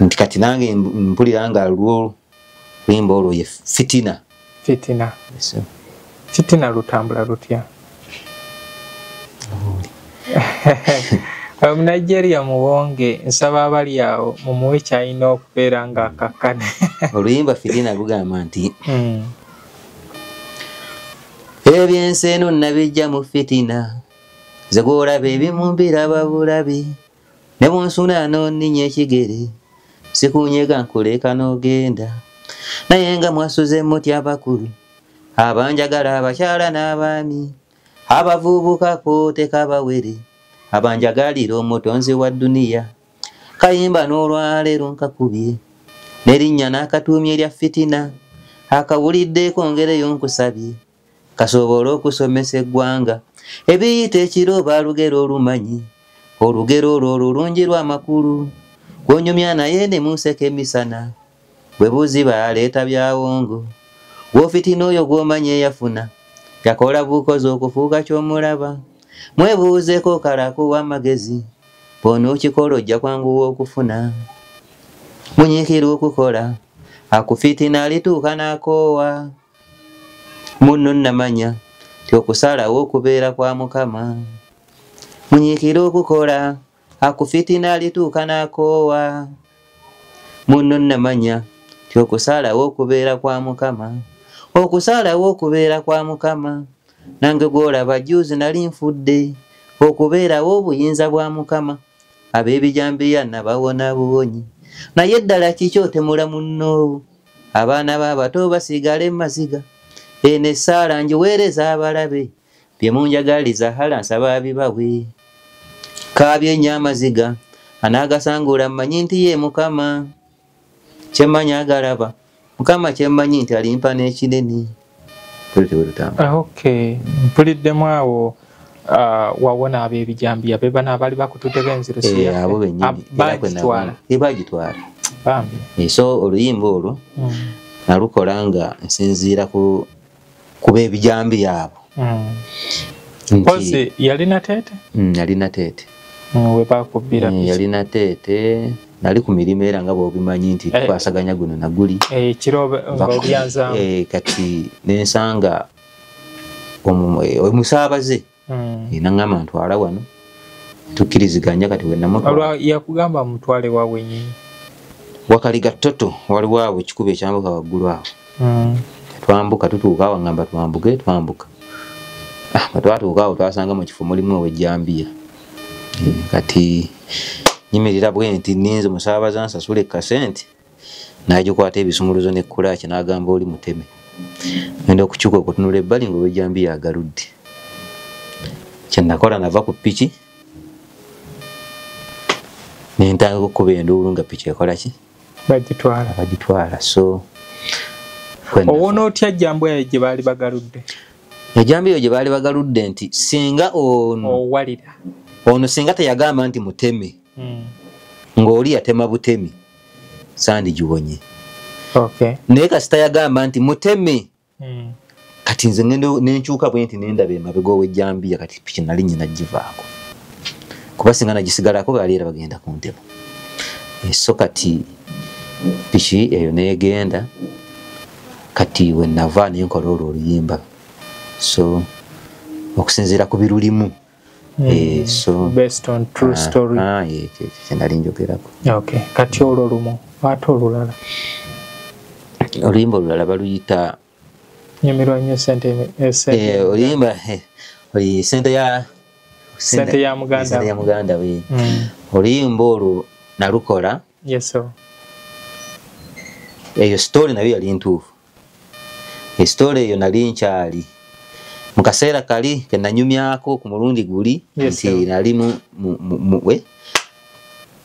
nti kati nange mpulira nga luyimba olwo ye fitina fitina lutambula lutya Nigeria muwonge nsaba abali awo mumuwe kyalina okubeera nga akakkane oluyimba fitina lugamba nti ebyensi eno nabijja mu fitina ze gw'olaba ebimu mbiraba bulabi ne bw'onsuna n'onninya ekigere sikunyega nkuleka n'ogenda naye nga mwasuze mutya bakulu abanjagala abakyala n'abaami abavubuka koote kabawere abanjagalira omutonzi wa duniya kayimba n'olwaleero nkakubye nerinnya n'akatuumye erya fitina akawuliddeko ngereyo nkusabye kasobole okusomesa eggwanga ebiyita ekiro baalugero olumanyi olugero olwo olulungi lw'amakulu gwonyumya naye ne munseka emisana bwe buziba aleeta byawongo gwofitina oyo gw'omanya eyafuna yakola bukozi okufuuka ky'omulaba mwebuuzeeko kalakuwa amagezi bona okikola ojja kwanguwa okufuna munyiikira okukola akufitina alituuka n'akoowa munno nnamanya ti okusalawo okubeera kwa Mukama Munyikira okukola akufitina alituuka n'akoowa. Munno namanya ti okusalawo okubeera kwa Mukama. Okusalawo okubeera kwa Mukama. Nange gw'olaba juuzi nali nfudde. Okubeerawo obuyinza bwa Mukama. Ab'ebijambiya nabawona buwonyi. Naye ddala kiki otemula munno? Abaana b'abato basigale maziga. Eno essaala ngiweereza abalabe. Bye munjagaliza hala nsaba bibawe. Kaabye nnyo amaziga. Anaagasangula mmanyi nti ye Mukama. Kyemmanyi agalaba. Mukama kyemmanyi nti alimpa n'ekinene. Okay. Mpuliddemu awo wawona ab'ebijambiya be bana abali bakututega enziro siya. Abo bennyini. Bagitwala. Bambi. So oluyimba olwo nalukola nga nsinziira ku b'ebijambiya abo. Mpozi yalina teete? Yalina teete. We bakubira biki? Yalina teete. Nali ku mirimu era nga bw'obimanyi nti twasaganya guno na guli. Kirobe ng'obyanzamu. Kati nensanga omusaabaze nangamba ntwala wano tukkiriziganya kati olwa yakugamba mutwale wawe nyinyi wakaliga ttoto waliwo awo ekikuba ekyambuka waggulu awo. Twambuka tutuuka awo ngamba twambuka. Twatuuka awo twasanga mu kifo mulimu ow'ejjambiya. Kati nyimirira bwe nti ninze musaabaza nsasule kasente. Nagikwata ebisumuluzo n'ekkulaki n'agamba oli muteme. Ngenda okukyuka okutunula ebbali ng'ow'ejjambiya agaludde. Kye nakola nava ku ppiki nentanga okukuba enduulu nga ppiki ekola ki? Bagitwala. So owona otya jjambiya gye baali bagaludde? Ejjambiya gye baali bagaludde nti singa owalira ono singa teyagamba nti muteme ng'oli yatema butemi sandigiwonye. Naye kasita yagamba nti muteme kati nze nenkyuka bwe nti nendaba emabega ow'ejjambiya kati piki nali nyina givaako kuba singa nagisigalako baali era bagenda ku ntema. So kati piki eyo negenda kati we nava nenkola olwo oluyimba. So okusinziira ku birulimu so based on true story. Nali njogerako. Okay. Kati olwo lumu ate olulala oluyimba olulala baluyita nnyumirwa nnyo sente oluyimba sente ya muganda we. Oluyimba olwo nalukola eyo story nayo yali ntuufu. Story eyo nali nkyali mu kaseera kali ke nanyumyako ku mulundi guli nti nali we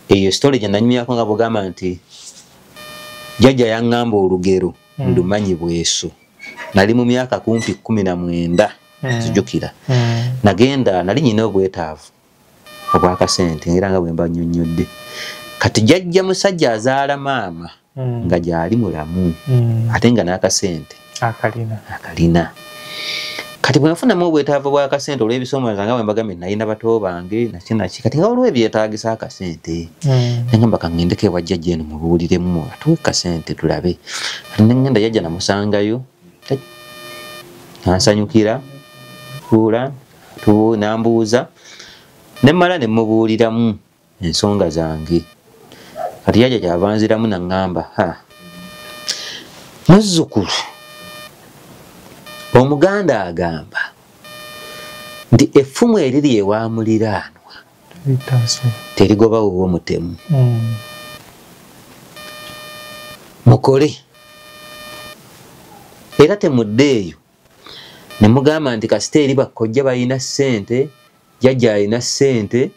eyo story gye nanyumyako nga bugamba nti jjajja yaŋŋamba olugero ndumanyi bweso. Nali mu myaka kumpi 19 sijjukira. Nagenda nali nyina obwetaavu obw'akasente era nga bwe mba nnyonnyodde. Kati jjajja musajja azaala maama nga gyali mulamu ate nga n'akasente akalina. Kati bwe nfunamu obwetaavu bw'akasente olw'ebisoomooza nga bwe mbagambye nalina bato bange nakinaki kati nga waliwo ebyetaagisa akasente. Nengamba kangendeko ewa jjajja eno mubuuliremu atuwe kasente tulabe. Kati nengenda jjajja namusangayo nansanyukira tuula nambuuza nemmala ne mubuuliramu ensonga zange. Kati jjajja kyava nziramu naŋŋamba muzzukulu Omuganda agamba nti effumu eriri ewa muliraanwa terigoba wuwo mutemu. Mukole era temuddeeyo ne mugamba nti kasita eri bakkojja balina ssente jjajja alina ssente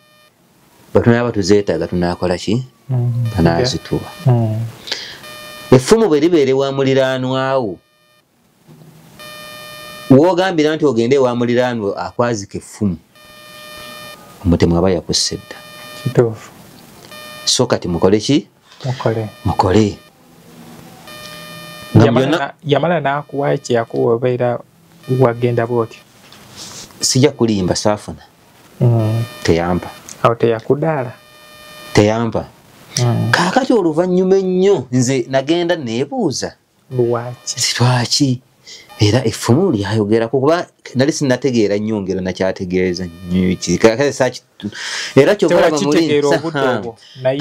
batunaba tuzeetaaga tunaakola ki? Banaazituwa. Effumu bwe libeera ewa muliraanwawo wogambira nti ogende ewa muliraanwa akwazika effumu omutemu aba yakusse dda. So kati mukole ki? Mukole. Yamala n'akuwa ekyakuwa obeera wagenda bw'otyo? Sijja kulimba saafuna. Teyampa. Awo teyakudaala? Teyampa. Kaakati oluvannyuma ennyo nze nagenda neebuuza. Lwaki? Lwaki? era effumu lyayogera kuba nali sinnategeera nnyo ngero nakyategeeza era kyovalaba muri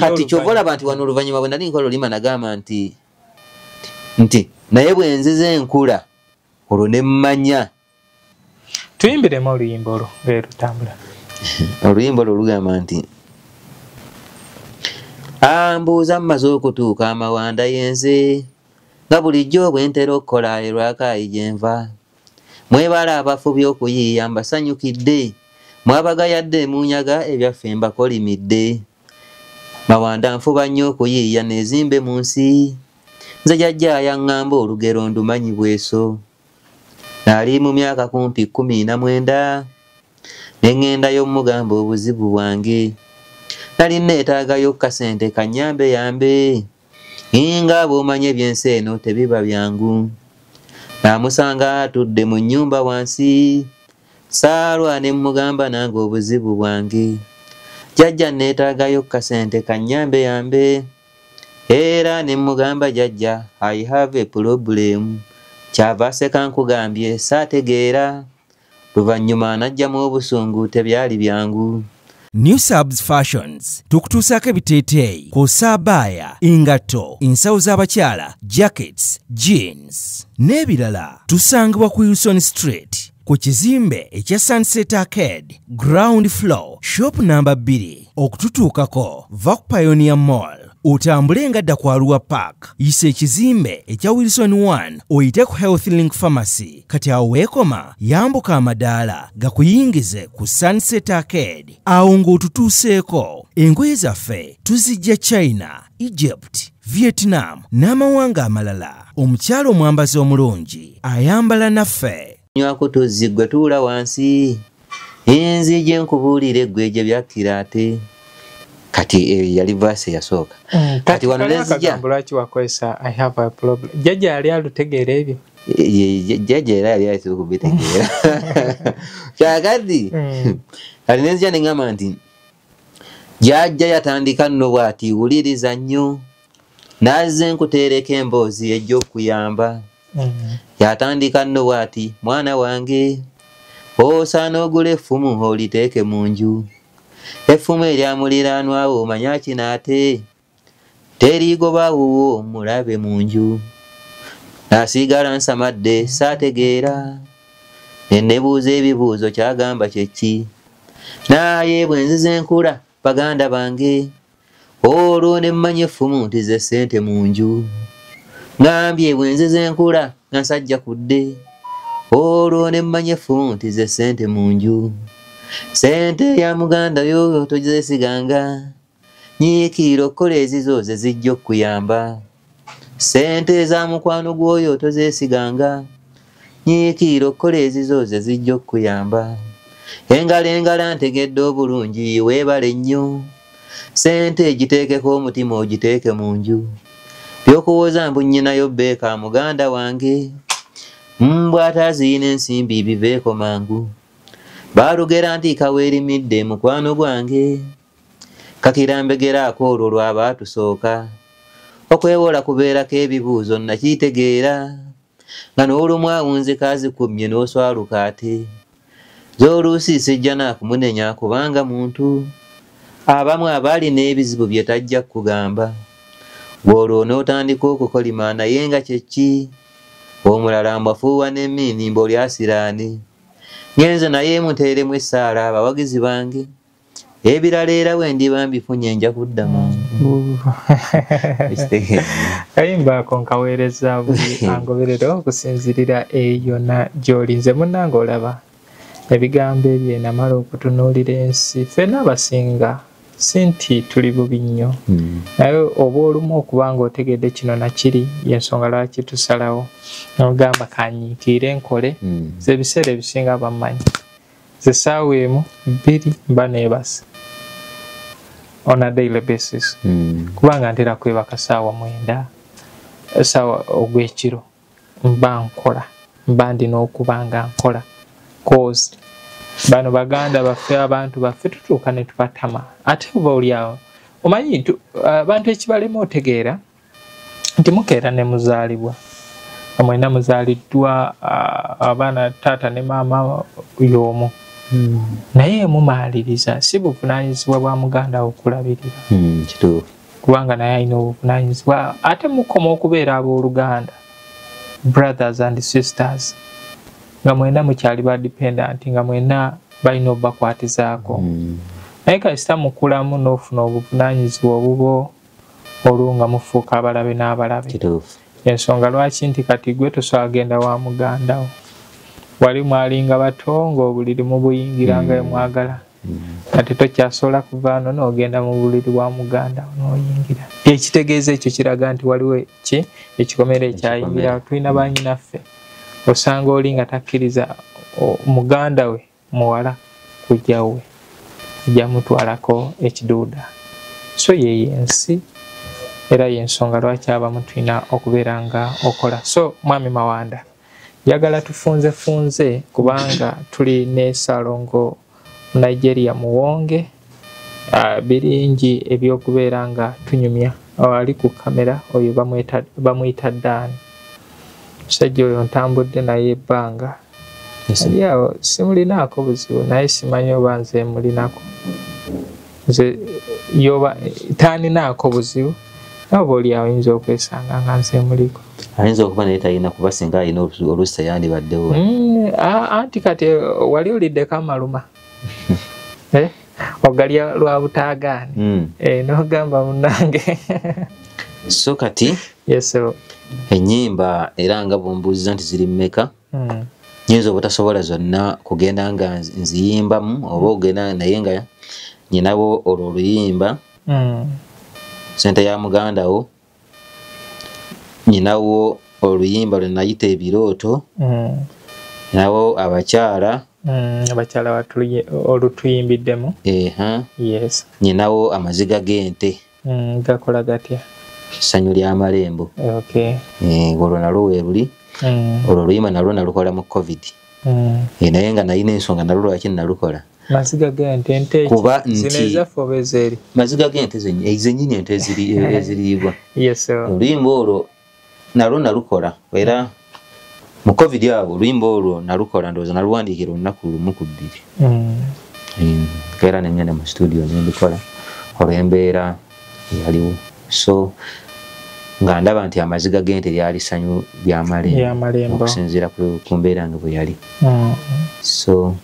kati kyovalaba nti wano oluvannyuma bwe nali nkola olima nagamba nti naye bwe nzize enkula olwo ne mmanya. Tuyimbiremu oluyimba olwo lutambula. Oluyimba olwo lugamba nti ambuuza mmaze okutuuka amawanda yenze nga bulijjo bwe ntera okukola erwakaayi gye nva mwebala abafubi okuyiiya mbasanyukidde mwabagayadde munyaga ebyaffe mbakolimidde mawanda nfuba nnyo okuyiiya nezimbe mu nsi nze jjajja yaŋŋamba olugero ndumanyi bweso nali mu myaka kumpi 19 ne ŋŋendayo mugamba obuzibu bwange nali neetaagayo kasente kanyambe yambe nga bw'omanye ebyensi eno tebiba byangu namusanga atudde mu nnyumba wansi saalwa ne mugamba nange obuzibu bwange jjajja neetaagayo kasente kanyambe yambe era ne mugamba jjajja I have a problem kyava aseka nkugambye saategeera luvannyuma najjamu obusungu tebyali byangu. New Subs Fashions tukutuusaako ebiteeteeyi kosaabaaya engatto ensawo z'abakyala jackets jeans n'ebirala tusangibwa ku Wilson Street ku kizimbe ekya Sunset Arcade ground floor shop number 2 okututuukako va ku Pioneer Mall otambule ngadda ku Arua Park yise ekizimbe ekya Wilson 1 oyite ku Health Link Pharmacy kati awo weekoma yambuka amadaala gakuyingize ku Sunset Arcade awo ng'otutuuseeko engoye zaffe tuzijja China, Egypt, Vietnam n'amawanga amalala omukyalo omwambazi omulungi ayambala naffe nywako tozzi gwe tuula wansi enzije nkubuulire gwe gye byakiraate kati yali verse yasooka kati wano nezija lwaki wakozesa I have a problem jjajja yali alutegeera ebyo jjajja era yali ayitira okubitegeera kyakati kati nezija neŋŋamba nti jjajja yatandika nno bw'ati wuliriza nnyo nazze nkuteereko emboozi ejja okuyamba yatandika nno bw'ati mwana wange osaana ogula effumu oliteeke mu nju effumu erya muliraanwa wo omanya kinaate teriigoba wuwo mulabe mu nju naasigala nsamadde saategeera ne nebuuza ebibuuzo kyagamba kyeki naye bwe nzize enkula baganda bange olwo ne mmanya effumu nti ze ssente mu nju ngambye bwe nzize enkula nga nsajja kudde olwo ne mmanya effumu nti ze ssente mu nju sente ya muganda yo tozesiganga nyiikira okukola ezizo ze zijja okuyamba sente za mukwano gwoyo tozesiganga nyiikira okukola ezizo ze zijja okuyamba engala ntegedde obulungi weebale nnyo sente giteekeko omutima ogiteeke mu nju byokuwooza mbu nnyinayo bbeeka muganda wange bw'ataziina ensimbi biveeko mangu baalugera nti kaweerimidde mukwano gwange kakirambegeraako olwo lwaba tusooka okwewola kubeerako ebibuuzo nakitegeera nga n'olumu awunze kaazikummye n'oswaluka ate z'oluusi sijja naakumunenya kubanga muntu abamu abaali n'ebizibu bye tajja kugamba bw'olwo n'otandika okukolima naye nga kyeki omulala mbafuuwa n'emmiini mb'oli asiraani ngenze naye muteeremu essaala abawagizi bange ebirala era bwe ndiba mbifunye nja kudda mangu kayimba ako nkaweereza buli angoberera okusinzirira eyo na gy'olinze munnange olaba ebigambo ebyo namala okutunuulira ensi ffenna abasinga si nti tuli bubi nnyo naye oba olumu okuba nga otegedde kino nakiri yensonga lwaki tusalawo nogamba kanyiikiire nkole zebiseera ebisinga bamanyi ze ssaawa emu 2 mba neebase on a daily basis kubanga ntera kwebaka ssaawa 9 ssaawa ogw'ekiro mba nkola mba ndina okuba nga nkola cause bano baganda baffe abantu baffe tutuuka ne tubatama ate oba oli awo omanyi abantu ekibalema otegeera nti mukeera ne muzaalibwa amwena muzaliddwa abaana taata ne maama y'omu naye mumaliriza si buvunaanyizibwa bwa muganda okulabirira kubanga naye alina obuvunaanyizibwa ate mukoma okubeera abooluganda brothers and sisters nga mwena mukyali ba dependent nga mwena balina obubakwatizaako naye kasita mukulamu n'ofuna obuvunaanyizibwa obubo olwo nga mufuuka abalabe n'abalabe ensonga lwaki nti kati gwe tosagenda wa mugandawo wali mwalinga bato ng'obuliri mubuyingira nga mwagala kati tokyasobola kuvaano n'ogenda mu buliri bwa mugandawo n'oyingira ekitegeeza ekyo kiraga nti waliwo ekikomere ekyayingira tulina bannyinaffe osanga oli nga takkiriza muganda we muwala kujjawe kijja mutwalako ekiduuda so yensi era yensonga lwaki abamu tulina okubeera nga okola so mwami Mawanda yagala tufunze kubanga tuli ne Salongo Nigeria muwonge biringi ebyokubeera nga tunyumya ali ku kamera oyo bamuyita Dani musajja oyo ntambudde naye ebbanga yawo simulinaako buzibu naye simanyi oba nze mulinako nze yoba taaninaako buzibu oba oli ayinza okwesanga nga nze muliko ayinza okuba naye talina kuba singa alina oluusi yandibaddewo anti kati wali oliddeko amaluma ogalya lwa butaagaani n'ogamba munnange so kati ennyimba era nga bwombuuziza nti ziri mmeka nyinza obutasobola zonna kugenda nga nziyimbamu oba ogenda naye nga nyinawo olwo oluyimba sente ya mugandawo nyinawo oluyimba lwe nayita ebirooto nyinawo abakyala olutuyimbiddemu nyinawo amaziga g'ente gakola gatya essanyu ly'amalembo olwo nalwo weeruli olwo oluyimba nalwo nalukola mu covid naye nga nalina ensonga nalwo lwaki nalukola maziga g'ente kuba zino ezaffe oba ezeeri maziga g'ente ezenyini ente eziriibwa oluyimba olwo nalwo nalukola era mu covid abo oluyimba olwo nalukola ndowooza naluwandiikira olunaku lumu ku bbiri era nengenda mu studio nembikola olw'embeera yaliwo so nga ndaba nti amaziga g'ente lyali ssanyu ly'amalembo okusinziira ku mbeera nga bwe yali so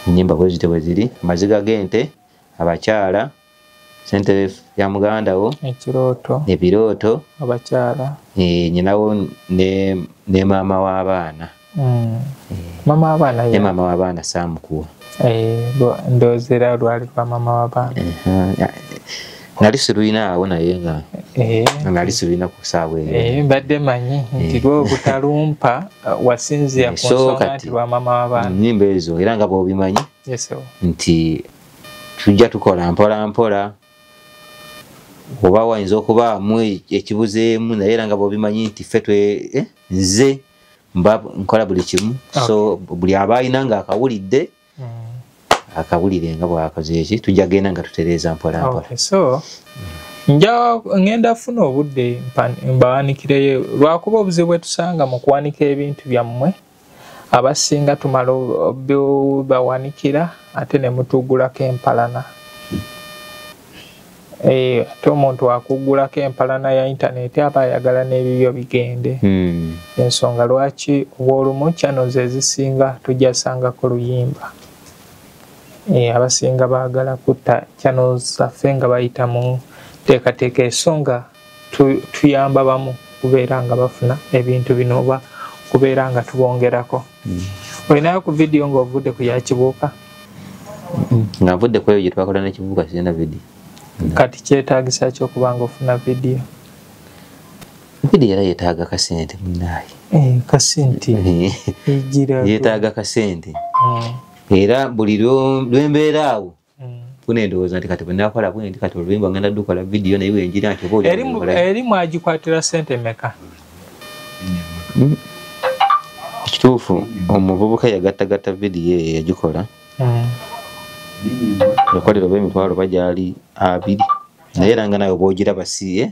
ennyimba bwe zite bwe ziri amaziga g'ente abakyala sente ya mugandawo ebirooto abakyala nyinawo ne maama w'abaana maama w'abaana saamukuwa ndoozera lwali lwa maama w'abaana nali sirulina awo naye nga nali sirulina ku saawa eyo mbadde manyi nti lw'obutalumpa wasinzira ku nsonga nti lwa maama w'abaana nnyimba ezo era nga bw'obimanyi nti tujja tukola mpola mpola oba wayinza okubaamu ekibuzeemu naye era nga bw'obimanyi nti ffe nze mba nkola buli kimu so buli aba alina nga akawulidde akawulire nga bw'akoze eki tujja genda nga tutereeza mpola mpola so ngenda funa obudde mbawanikireyo lwakuba obuzibu bwe tusanga mu kuwanika ebintu byammwe abasinga tumala bawanikira ate ne mutugulako empalana ate omuntu akugulako empalana ya intaneti aba ayagala n'ebibyo bigende ensonga lwaki obwolumu channels ezisinga tujasangako luyimba abasinga baagala kutta channels zaffe nga bayita mu teekateeka ensonga tuyamba bamu kubeera nga bafuna ebintu bino oba kubeera nga tubongerako olinayo ku vidiyo ng'ovudde ku yakibuuka nga nvudde ku eyo gye twakola n'ekibuuka sirina vidiyo kati kyetaagisa ki okuba nga ofuna vidiyo era yeetaaga kasente munaayi kasente yeetaaga kasente era buli lwembeera awo kunendowooza nti kati bwenakola bwendi kati oluyimba ngenda dukola vidiyo naye wenjira nti erimu agikwatira sente meka ekituufu omuvubuka yagattagatta vidiyo eyo yagikola yakolera oba emitwalo oba gyali 2 naye era nga nawe bw'ogiraba si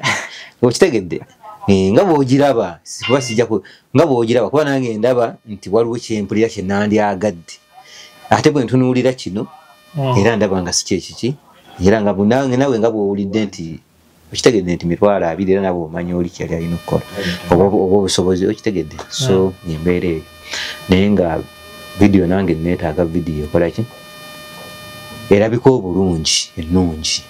okitegedde nga bw'ogiraba kuba sijja nga bw'ogiraba kuba nange ndaba nti waliwo kyempulira kye nandyagadde ate bwe ntunuulira kino era ndaba nga si kyekiki era nga nange nawe nga bw'owulidde nti okitegedde nti 20,000 era nabwe omanyi oli kyali alina okukola oba obusobozi okitegedde so embeera eyo naye nga vidiyo nange neetaaga vidiyo ekolaki erabika obulungi ennungi.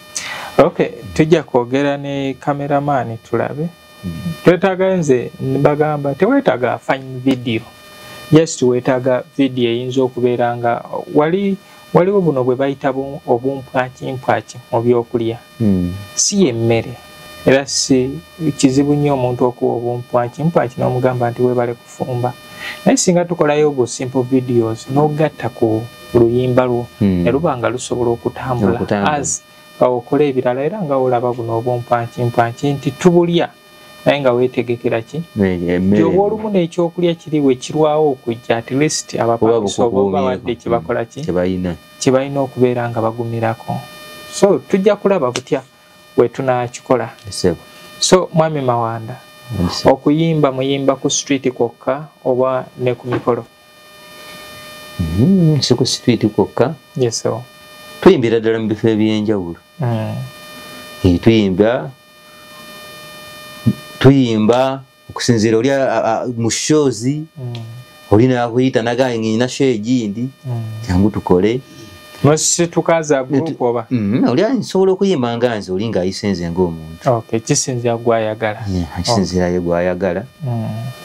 Okay, tujja kwogera ne kameramaani tulabe. Twetaaga nze bagamba teweetaaga fine video. Just weetaaga video eyinza okubeera nga waliwo buno bwe bayita obumpwakimpwaki mu byokulya. Si y'emmere. Era si kizibu nnyo omuntu okuwa obumpwakimpwaki n'omugamba nti weebale kufumba. Naye singa tukolayo obu simple videos n'ogatta ku luyimba lwo ne luba nga lusobola okutambula as okola ebirala era nga olaba buno obumpwakimpwaki nti tubulya naye nga weetegekera ki gy'oba olumu n'ekyokulya kiri we kirwawo okujja at least abapakisa oba bawadde kyebakola ki kyebalina okubeera nga bagumirako. So tujja kulaba butya we tunaakikola. So Mwami Mawanda, okuyimba muyimba ku street kwokka oba ne ku mikolo? Si ku street kwokka. Yes, sir. Tuyimbira ddala mu bifo ebyenjawulo. Tuyimba okusinziira oli mu shows olina akuyita nagaye ngina show egindi jangu tukole Masi tukaza group oba oli nsobola okuyimba nga nze oli ng'ayisenze ng'omuntu. Okay, kisinzira gwayagala. Kisinzira ye gwayagala.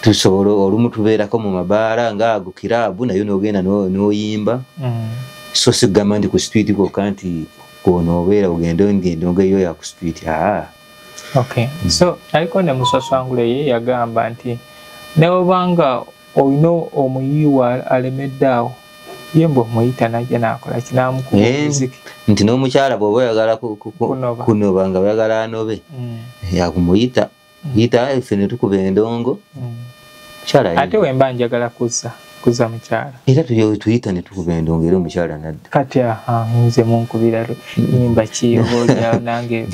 Tusobola olumu tubeerako mu mabaala ng'ago kiraabu nayo n'ogenda n'oyimba. So sigamba ndi ku street kwokka nti kw'onoobeera ogenda ngeyo ya ku street. Okay. So aliko ne Musaswangule ye yagamba nti neobanga olina omuyiwa alemedde awo yembo muyita najja nakola kinamukuba muziki nti n'omukyala bw'oba oyagala kunoba nga oyagala anobe yakumuyita yita ffe ne tukuba endongo mukyala ate wemba njagala kuza mukyala era tuyita ne tukuba endongo era omukyala nadda kati nze munkubira nyimba ki oba nange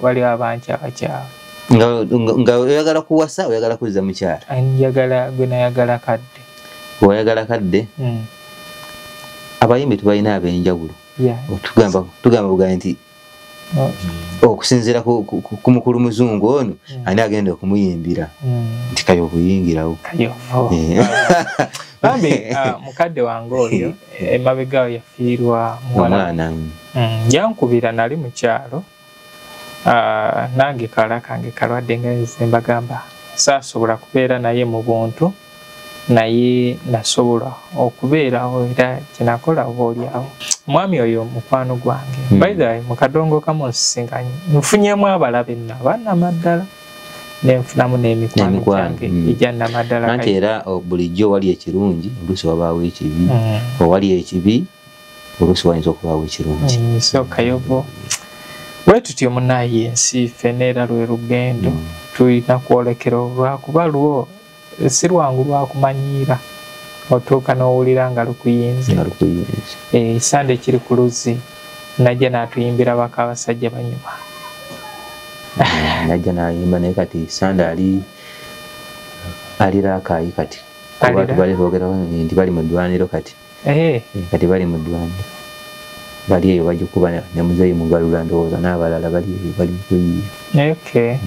waliwo abanki abakyala nga oyagala kuwasa oyagala kuzza mukyala gwe nayagala kadde oyagala kadde abayimbi tubalina ab'enjawulo tugamba bugaye nti okusinziira ku mukulu muzungu ono ani agenda okumuyimbira nti kayo okuyingirawo bambi mukadde wange oyo emabega yafiirwa mwana yankubira nali mu kyalo nange kala kange kalwadde nga nze mbagamba saasobola kubeera naye mu buntu naye nasobola okubeerawo era kyenakola oba oliawo omwami oyo mukwano gwange by the way mukadongo kamu nsisinkanye nfunyemu abalabe bannamaddala nenfunamu n'emikwano gyange egyannamaddala anti era bulijjo wali ekirungi oluusi wabaawo ekibi owali ekibi oluusi wayinza okubaawo ekirungi so kayobo bwe tutyo munaye ensi ffenna era lwe lugendo tulina kwolekera olwakuba lwo si lwangu lwakumanyiira otuuka n'owulira nga lukuyinze sande kiri ku luzzi najja n'atuyimbira baka abasajja banyuma najja n'ayimba naye kati sande ali raakaayi kati bali boogeraho nti bali mu ddwaniro kati kati bali mu ddwaniro bali eyo bajja kuba ne muzeeyi mugalula ndowooza n'abalala bali eyo bali kuyiiya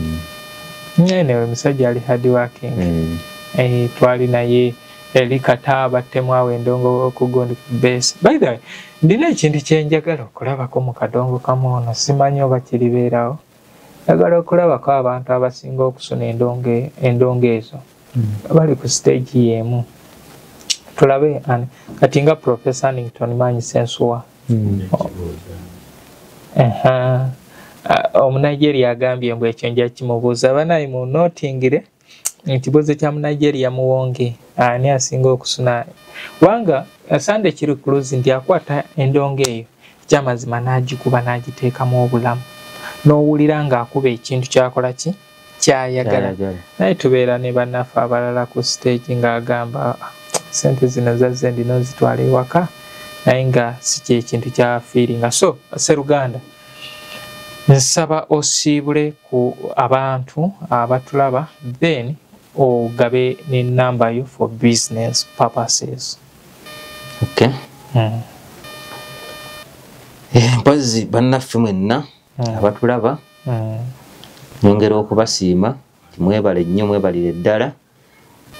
nenewe musajja ali hard working twali naye eri kataaba temwawo endongo okugondi ku base. By the way, ndina ekintu kyenjagala okulabako mu kadongo kamu ono simanyi oba kiribeerawo njagala okulabako abantu abasinga okusuna endongo ezo bali ku stage yemu tulabe kati nga Professor Annington manyi sensuwa Omunigeria agambye mbu ekyo nja kimubuuza banayi mu notingire nti boze kya Munigeria muwonge ani asinga okusuna wanga asande kiri kuluzi ndi akwata endongo eyo kyamazima n'agikuba n'agiteekamu obulamu n'owulira ng'akuba ekintu kyakola ki kyayagala naye tubeera ne bannaffe abalala ku stage ng'agamba sente zino zazze ndino zitwala ewaka naye nga si kyekintu kya feelinga so Seruganda nsaba osiibule ku abantu abatulaba then ogabe ne number yo for business purposes. Okay. Mpozi bannaffe mwenna abatulaba nyongera okubasiima mwebale nnyo mwebalire ddala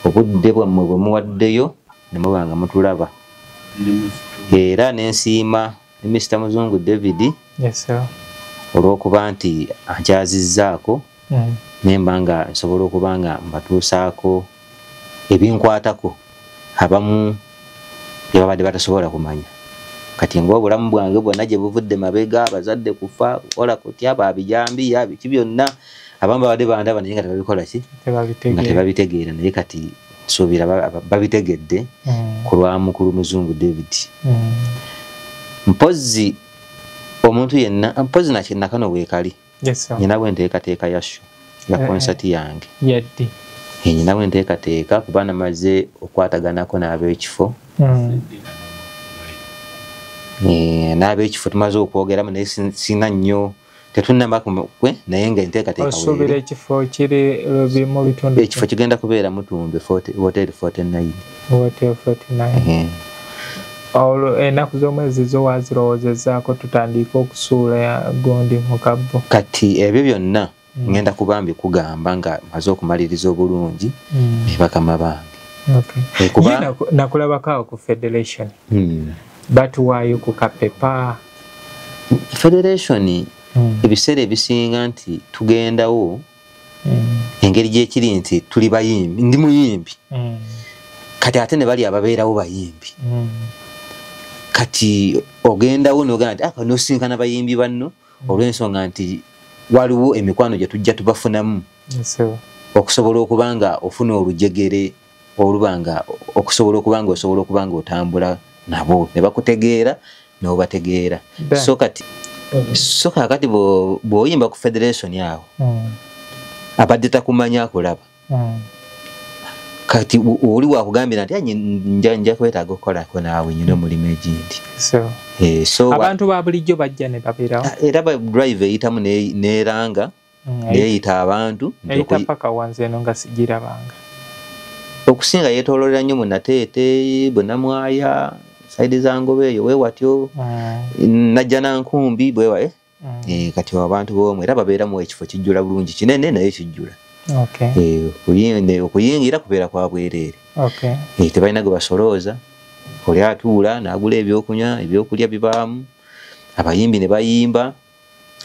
obudde bwammwe bwe muwaddeyo ne mubanga mutulaba era n'ensiima ne Mr. Muzungu David olw'okuba nti ankyazizzaako nemba nga nsobola okuba nga mbatuusaako ebinkwatako abamu byabadde batasobola kumanya kati ng'obulamu bwange bwonna gye buvudde mabega abazadde kufa kukola kutya babijambiya biki byonna abamu babadde bandaba naye nga tebabikola ki nga tebabitegeera naye kati nsuubira babitegedde ku lwa mukulu Muzungu David. Mpozi omuntu yenna mpozi nakino weekali nyina bwe nteekateeka yasho ya konsati yange nyina bwe nteekateeka kuba namaze okwataganako n'ab'ekifo n'ab'ekifo tumaze okwogeramu naye sina nnyo tetunnambakwe naye nga enteekateeka osuubira ekifo kiri mu bitundu ekifo kigenda kubeera Mutumbe Hotel 49 ennaku z'omwezi zo wazirowoozezzaako tutandika okusuula gundi mu kabbo kati ebyo byonna ngenda kuba mbikugamba nga maze okumaliriza obulungi ne bakama bange nakulabako ku federation batuwaayo ku kapepa federation ebiseera ebisinga nti tugendawo engeri gyekiri nti tuli bayimbi ndi muyimbi kati ate ne bali ababeerawo bayimbi kati ogendawo nogenda nti nosinkana bayimbi banno olw'ensonga nti waliwo emikwano gye tujja tubafunamu okusobola okuba nga ofuna olujegere olubanga okusobola okuba nga osobola okuba nga otambula nabo ne bakutegeera n'obategeera so kakati bw'oyimba ku federation awo abadde takumanya akulaba kati oli wakugambira nti nja kwetaaga okukolako naawe nyina omulimu egindi abantu ba bulijjo bajja ne babeerawo era drive eyitamu neeranga neeyita abantu eyita paka wanze eno nga sigirabanga okusinga yeetooloolera nnyo mu Nateete Bunamwaya saidi za Ngobe eyo wewatyo najja Nankumbi bwewa kati abantu b'omwe era babeeramu ekifo kijjula bulungi kinene naye kijjula okuyingira kubeera kwa bwereere tebalina gwe basolooza oli atuula n'agula ebyokunywa ebyokulya bibaamu abayimbi ne bayimba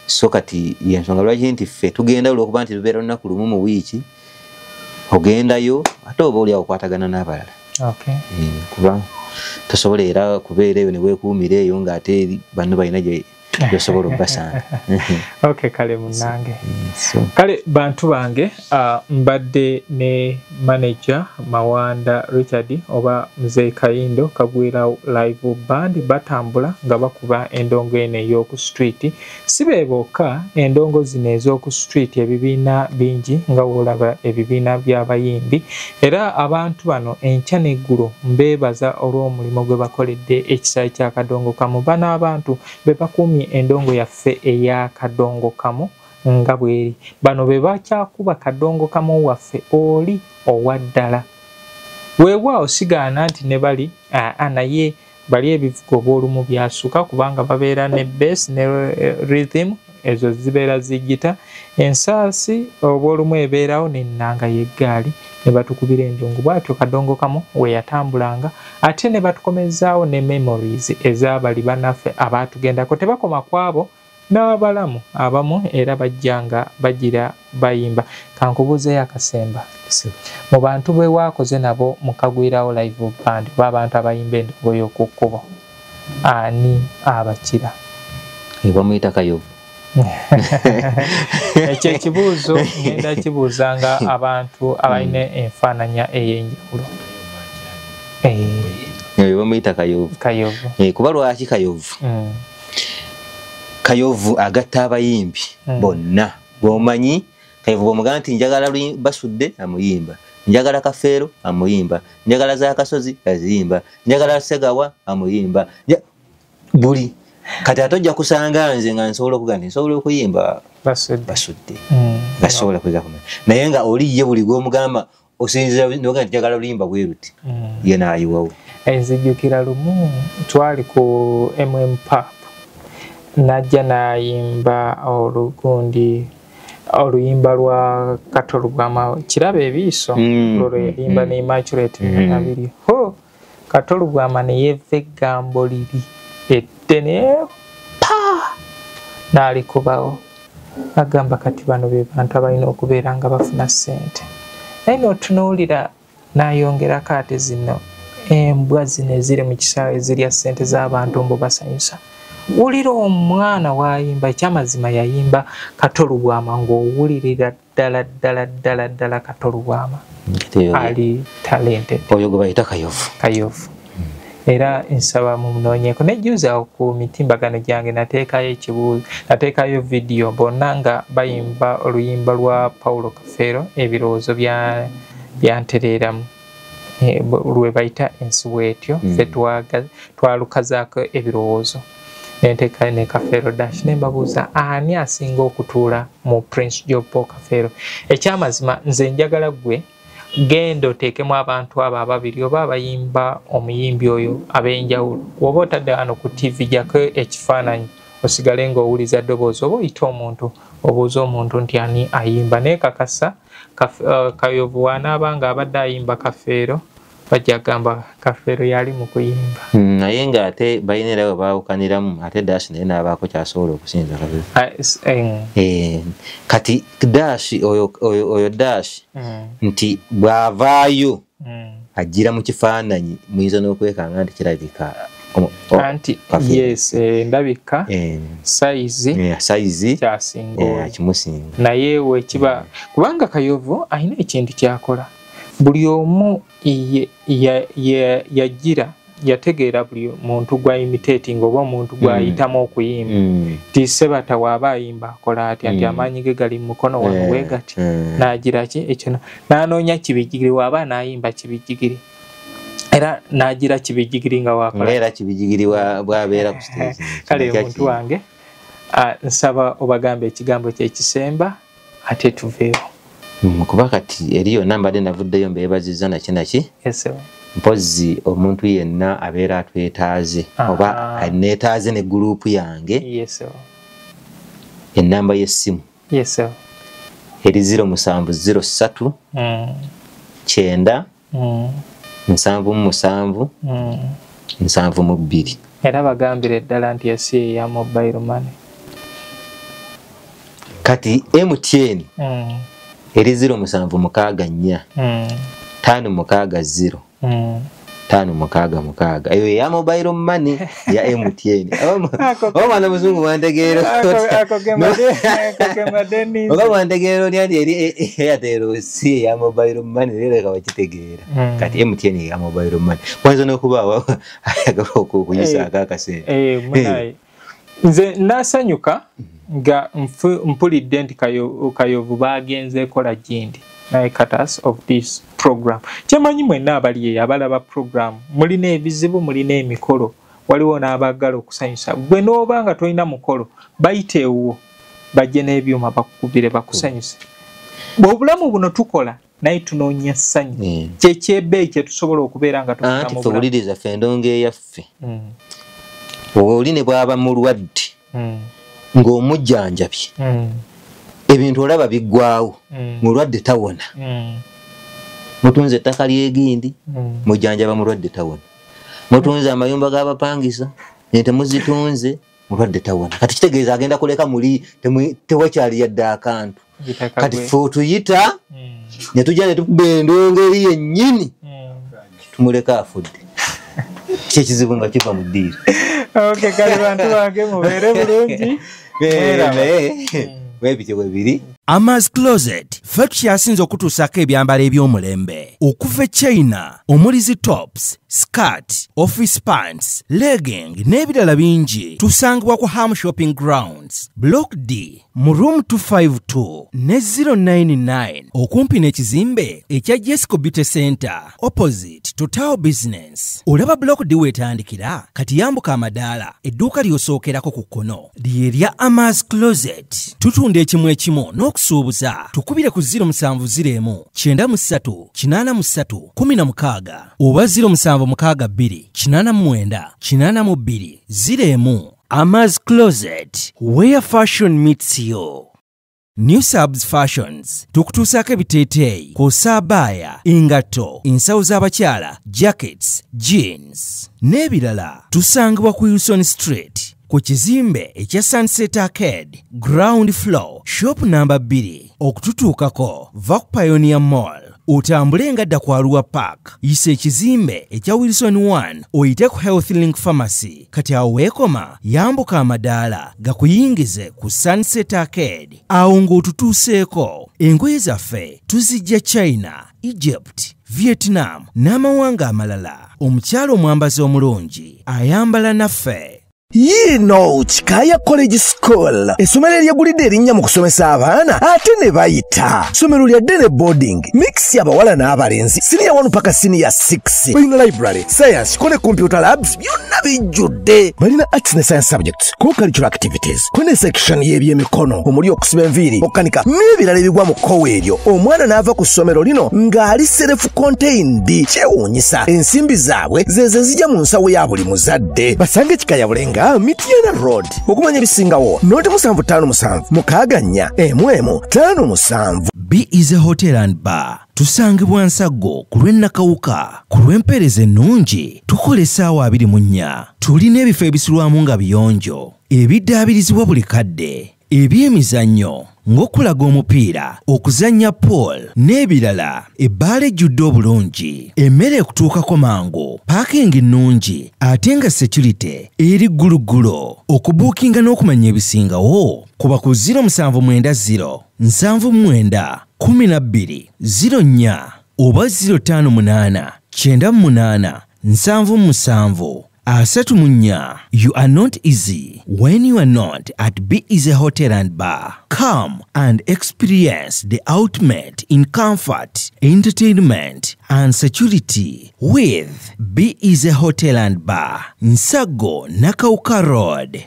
so kati yensonga lwaki nti ffe tugenda olw'okuba nti tubeera lunaku lumu mu wiiki ogendayo ate oba oli awo okwatagana n'abalala kuba tosobola era kubeera eyo ne weekuumira eyo ng'ate banno balina gyosobola obbasanga kale munange kale bantu bange mbadde ne manager Mawanda Richard oba Mzee Kayindo Kagwira live band batambula nga bakuba endongo eno ey'oku street si be bokka endongo zino ez'oku street ebibiina bingi nga woolaba ebibiina by'abayimbi era abantu bano enkya n'eggulo mbeebaza olw'omulimu gwe bakoledde ekisaayi kya Kadongo Kamu bano abantu be bakuumye endongo yaffe eya Kadongo Kamu nga bweri bano be bakyakuba Kadongo Kamu waffe oli owaddala weewaawo sigaana nti ne bali naye bali ebivuga obw'olumu byasuka kubanga babeera ne bass ne rhythm ezo zibeera zigita ensaasi obw'olumu ebeerawo n'ennanga y'eggaali ne batukubira endongo bw'atyo Kadongo Kamu we yatambulanga ate ne batukomezaawo ne memories ez'abali bannaffe abaatugendako tebakoma kwabo n'abalamu abamu era bajjanga bagira bayimba kankubuuzeeyo akasemba mu bantu bwe waakoze nabo mu Kagwirawo live band b'abantu abayimba endongo y'oku kkubo ani abakira bamuyita Kayovu ekyo ekibuuzo ngenda kibuuzanga abantu abalina enfaananya ey'enjawulo bamuyita Kayovu kuba lwaki Kayovu agatta abayimbi bonna bw'omanyi Kayovu bw'omugamba nti njagala Basudde amuyimba njagala Kafeero amuyimba njagala Zaakasozi aziyimba njagala Segawa amuyimba buli kati atojja kusanga nze nga nsobola okugamba nsobola okuyimba basudde basobola kuza kumanya naye nga oli ye buli gw'omugamba osinzira noga njagala oluyimba bwe ruti ye naayiwawo. Nzijjukira lumu twali ku Pub najja n'ayimba oluyimba lwa Katolugwama kiraba ebiiso olwo yayimba ne Immaculate abiri Katolugwama ne yeva eggambo liri eddene n'alikubawo agamba kati bano be bantu abalina okubeera nga bafuna ssente naye n'otunuulira n'ayongerako ate zino embwa zino eziri mu kisaawe ezirya ssente z'abantu mbu basanyusa wulira omwana wayimba ekyamazima yayimba Katolugwama ng'owulirira ddala Katolugwama ali talented oyo gwe bayita Kayovu era nsaba mu munoonyeeko nejjuza ku mitimbagano gyange nateekayo vidiyo bonna nga bayimba oluyimba lwa Paulo Kafeero ebirowoozo byantereeramu lwe bayita ensiweetyo ffe twalukazaako ebirowoozo nenteekayo ne Kafeero Dash nembabuuza ani asinga okutuula mu Prince Job Kafeero. Ekyamazima nze njagala gwe genda oteekemu abantu abo ababiri oba abayimba omuyimbi oyo ab'enjawulo oba otadde wano ku TV jako ekifaananyi osigale ng'owuliza ddoboozi oba oyita omuntu obuuza omuntu nti ani ayimba naye kakasa Kayovu wanaaba nga abadde ayimba Kafeero bajja gamba Kafeero yali mu kuyimba naye ng'ate balina era baawukaniramu ate Dash naye n'abaako kyasobola okusinza kati Dash oyo Dash nti bw'avaayo ajjira mu kifaananyi muyinza n'okwekanga nti kirabika anti yes ndabika size kyasinga kimusinga naye wekiba kubanga Kayovu alina ekintu kyakola buli omu yagira yategeera buli muntu gwa imitating oba omuntu gwayitamu okuyimba tisebata waaba ayimba akola atya nti amaanyi ge gali mu mukono wange wegati n'agira ki ekyo n'anoonya kibijjigiri waaba n'ayimba kibijjigiri era n'agira kibijjigiri nga wakola era kibijjigiri bwabeera ku stage kale omuntu wange nsaba obagambe ekigambo kyekisemba ate tuveewo kuba kati eriyo nambadde navuddeyo mbeebaziza naki mpozi omuntu yenna abeera atwetaaze oba aneetaaze ne guruupu yange ennamba y'essimu eri 0703 9 7 7 era bagambire ddala nti yasi ya mobile money kati MTN eri 0764 560 566 eyo ya mobile money ya MTN omwana muzungu wandegeero oba wandegeero nyandi eri Airtel si ya mobile money leka wakitegeera kati MTN ya mobile money kwanza nokuba ayagala okuyisa akakase munayi nze nasanyuka nga mpulidde nti Kayovu bagenze kola gindi naye cutters of this program kyemanyi mwenna abali abalaba program mulina ebizibu mulina emikolo waliwo n'abagala okusanyusa gwe n'obanga tolina mukolo bayiteewo bajje n'ebyuma bakukubire bakusanyuse obulamu buno tukola naye tunoonya ssanyu kyekyebbeeyi kye tusobola okubeera nga tufunamu bulamu tuwuliriza ffe endongo eyaffe oli ne bw'aba mulwadde ng'omujjanjabye ebintu olaba biggwawo mulwadde tawona mutunze ettaka ly'egindi mujjanjaba mulwadde tawona mutunze amayumba g'abapangisa ente muzitunze mulwadde tawona kati kitegeeza agenda kuleka muli tewakyali yadde akantu kati ffe otuyita ne tujja ne tukuba endongo eri yennyini tumuleka afudde kyekizibu nga kiva mu ddiiro kale bantu bange mubeere bulungi webityo bwebiri Amaz Closet ffe tukyasinza okutuusako ebyambalo eby'omulembe okuva China omuli tops, skirt, office pants, legging n'ebirala bingi tusangibwa ku Ham Shopping Grounds Block D mu room 252 ne 099 okumpi n'ekizimbe ekya Jesco Beauty Center opposite to Tower Business. Olaba block di wetandikira kati yambuka amadaala edduuka ly'osookerako ku kkono lyerya Amas Closet. Tutunda ekimu ekimu n'okusuubuza tukubire ku 070 93 83 16 oba 0762 89 82 01. Amas Closet, where fashion meets you. New Subs Fashions tukutuusaako ebiteeteeyi kw'ossa abaya, engatto, ensawo z'abakyala, jackets, jeans n'ebirala. Tusangibwa ku Wilson Street ku kizimbe ekya Sunset Arcade ground floor shop number 2. Okututuukako va ku Pioneer Mall otambule ngadda ku Arua Park yise ekizimbe ekya Wilson 1 oyite ku Health Link Pharmacy. Kati awo weekoma yambuka amadaala gakuyingize ku Sunset Arcade. Awo ng'otutuuseeko engoye zaffe tuzijja China, Egypt, Vietnam n'amawanga amalala. Omukyala omwambazi omulungi ayambala naffe. Yino Chikaya College School essomero eryegulidde erinnya mu kusomesa abaana ate ne bayita. Ssomero lya Dene Boarding mix y'abawala n'abalenzi senior 1 paka senior 6. Balina library, science, kone computer labs byonna bijjudde. Balina arts ne science subjects, co-curricular activities, kone section y'ebyemikono omuli okusiba enviiri, okukanika n'ebirala ebigwa mu kkowe eryo. Omwana n'ava ku ssomero lino ng'ali self-contained. Kyewuunyisa ensimbi zaabwe ze zijja mu nsawo ya buli muzadde. Basange Chikaya Bulenga Mitiana Road. Okumanya ebisingawo noti 757 mukaganya emwemu 57. B is a hotel and bar. Tusangibwa Nsago ku lw'Ennakawuka. Ku lw'empeereza ennungi tukola essaawa 24. Tulina ebifo ebisulwamu nga biyonjo, ebiddaabirizibwa buli kadde, ebyemizannyo ng'okulaga omupiira, okuzannya pool n'ebirala. Ebbaala ejjudde obulungi, emmere ekutuukako mangu, paakingi ennungi ate nga security eri gguluggulo. Okubuukinga n'okumanya ebisingawo kuba ku 070 79 12 04 oba 058 98 77 34. You are not easy when you are not at B is a hotel and bar. Come and experience the ultimate in comfort, entertainment and security with B is a hotel and bar. Nsago Nakauka Road.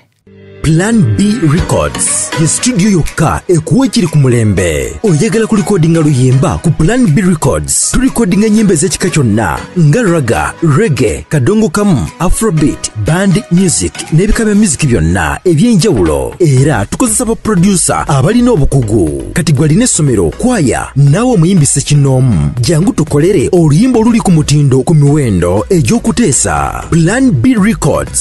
Plan B Records ye studio yokka ekuwa ekiri ku mulembe. Oyagala ku recordinga luyimba ku Plan B Records. Tu recordinga nyimbe z'ekika kyonna nga raga, reggae, kadongo kamu, afrobeat, band music n'ebika bya music byonna eby'enjawulo. Era tukozesa ba producer abalina obukugu. Kati gwalina essomero, kwaya, naawe omuyimbise kinoomu. Jangu tukolere oluyimba oluli ku mutindo ku miwendo egy'okuteesa. Plan B Records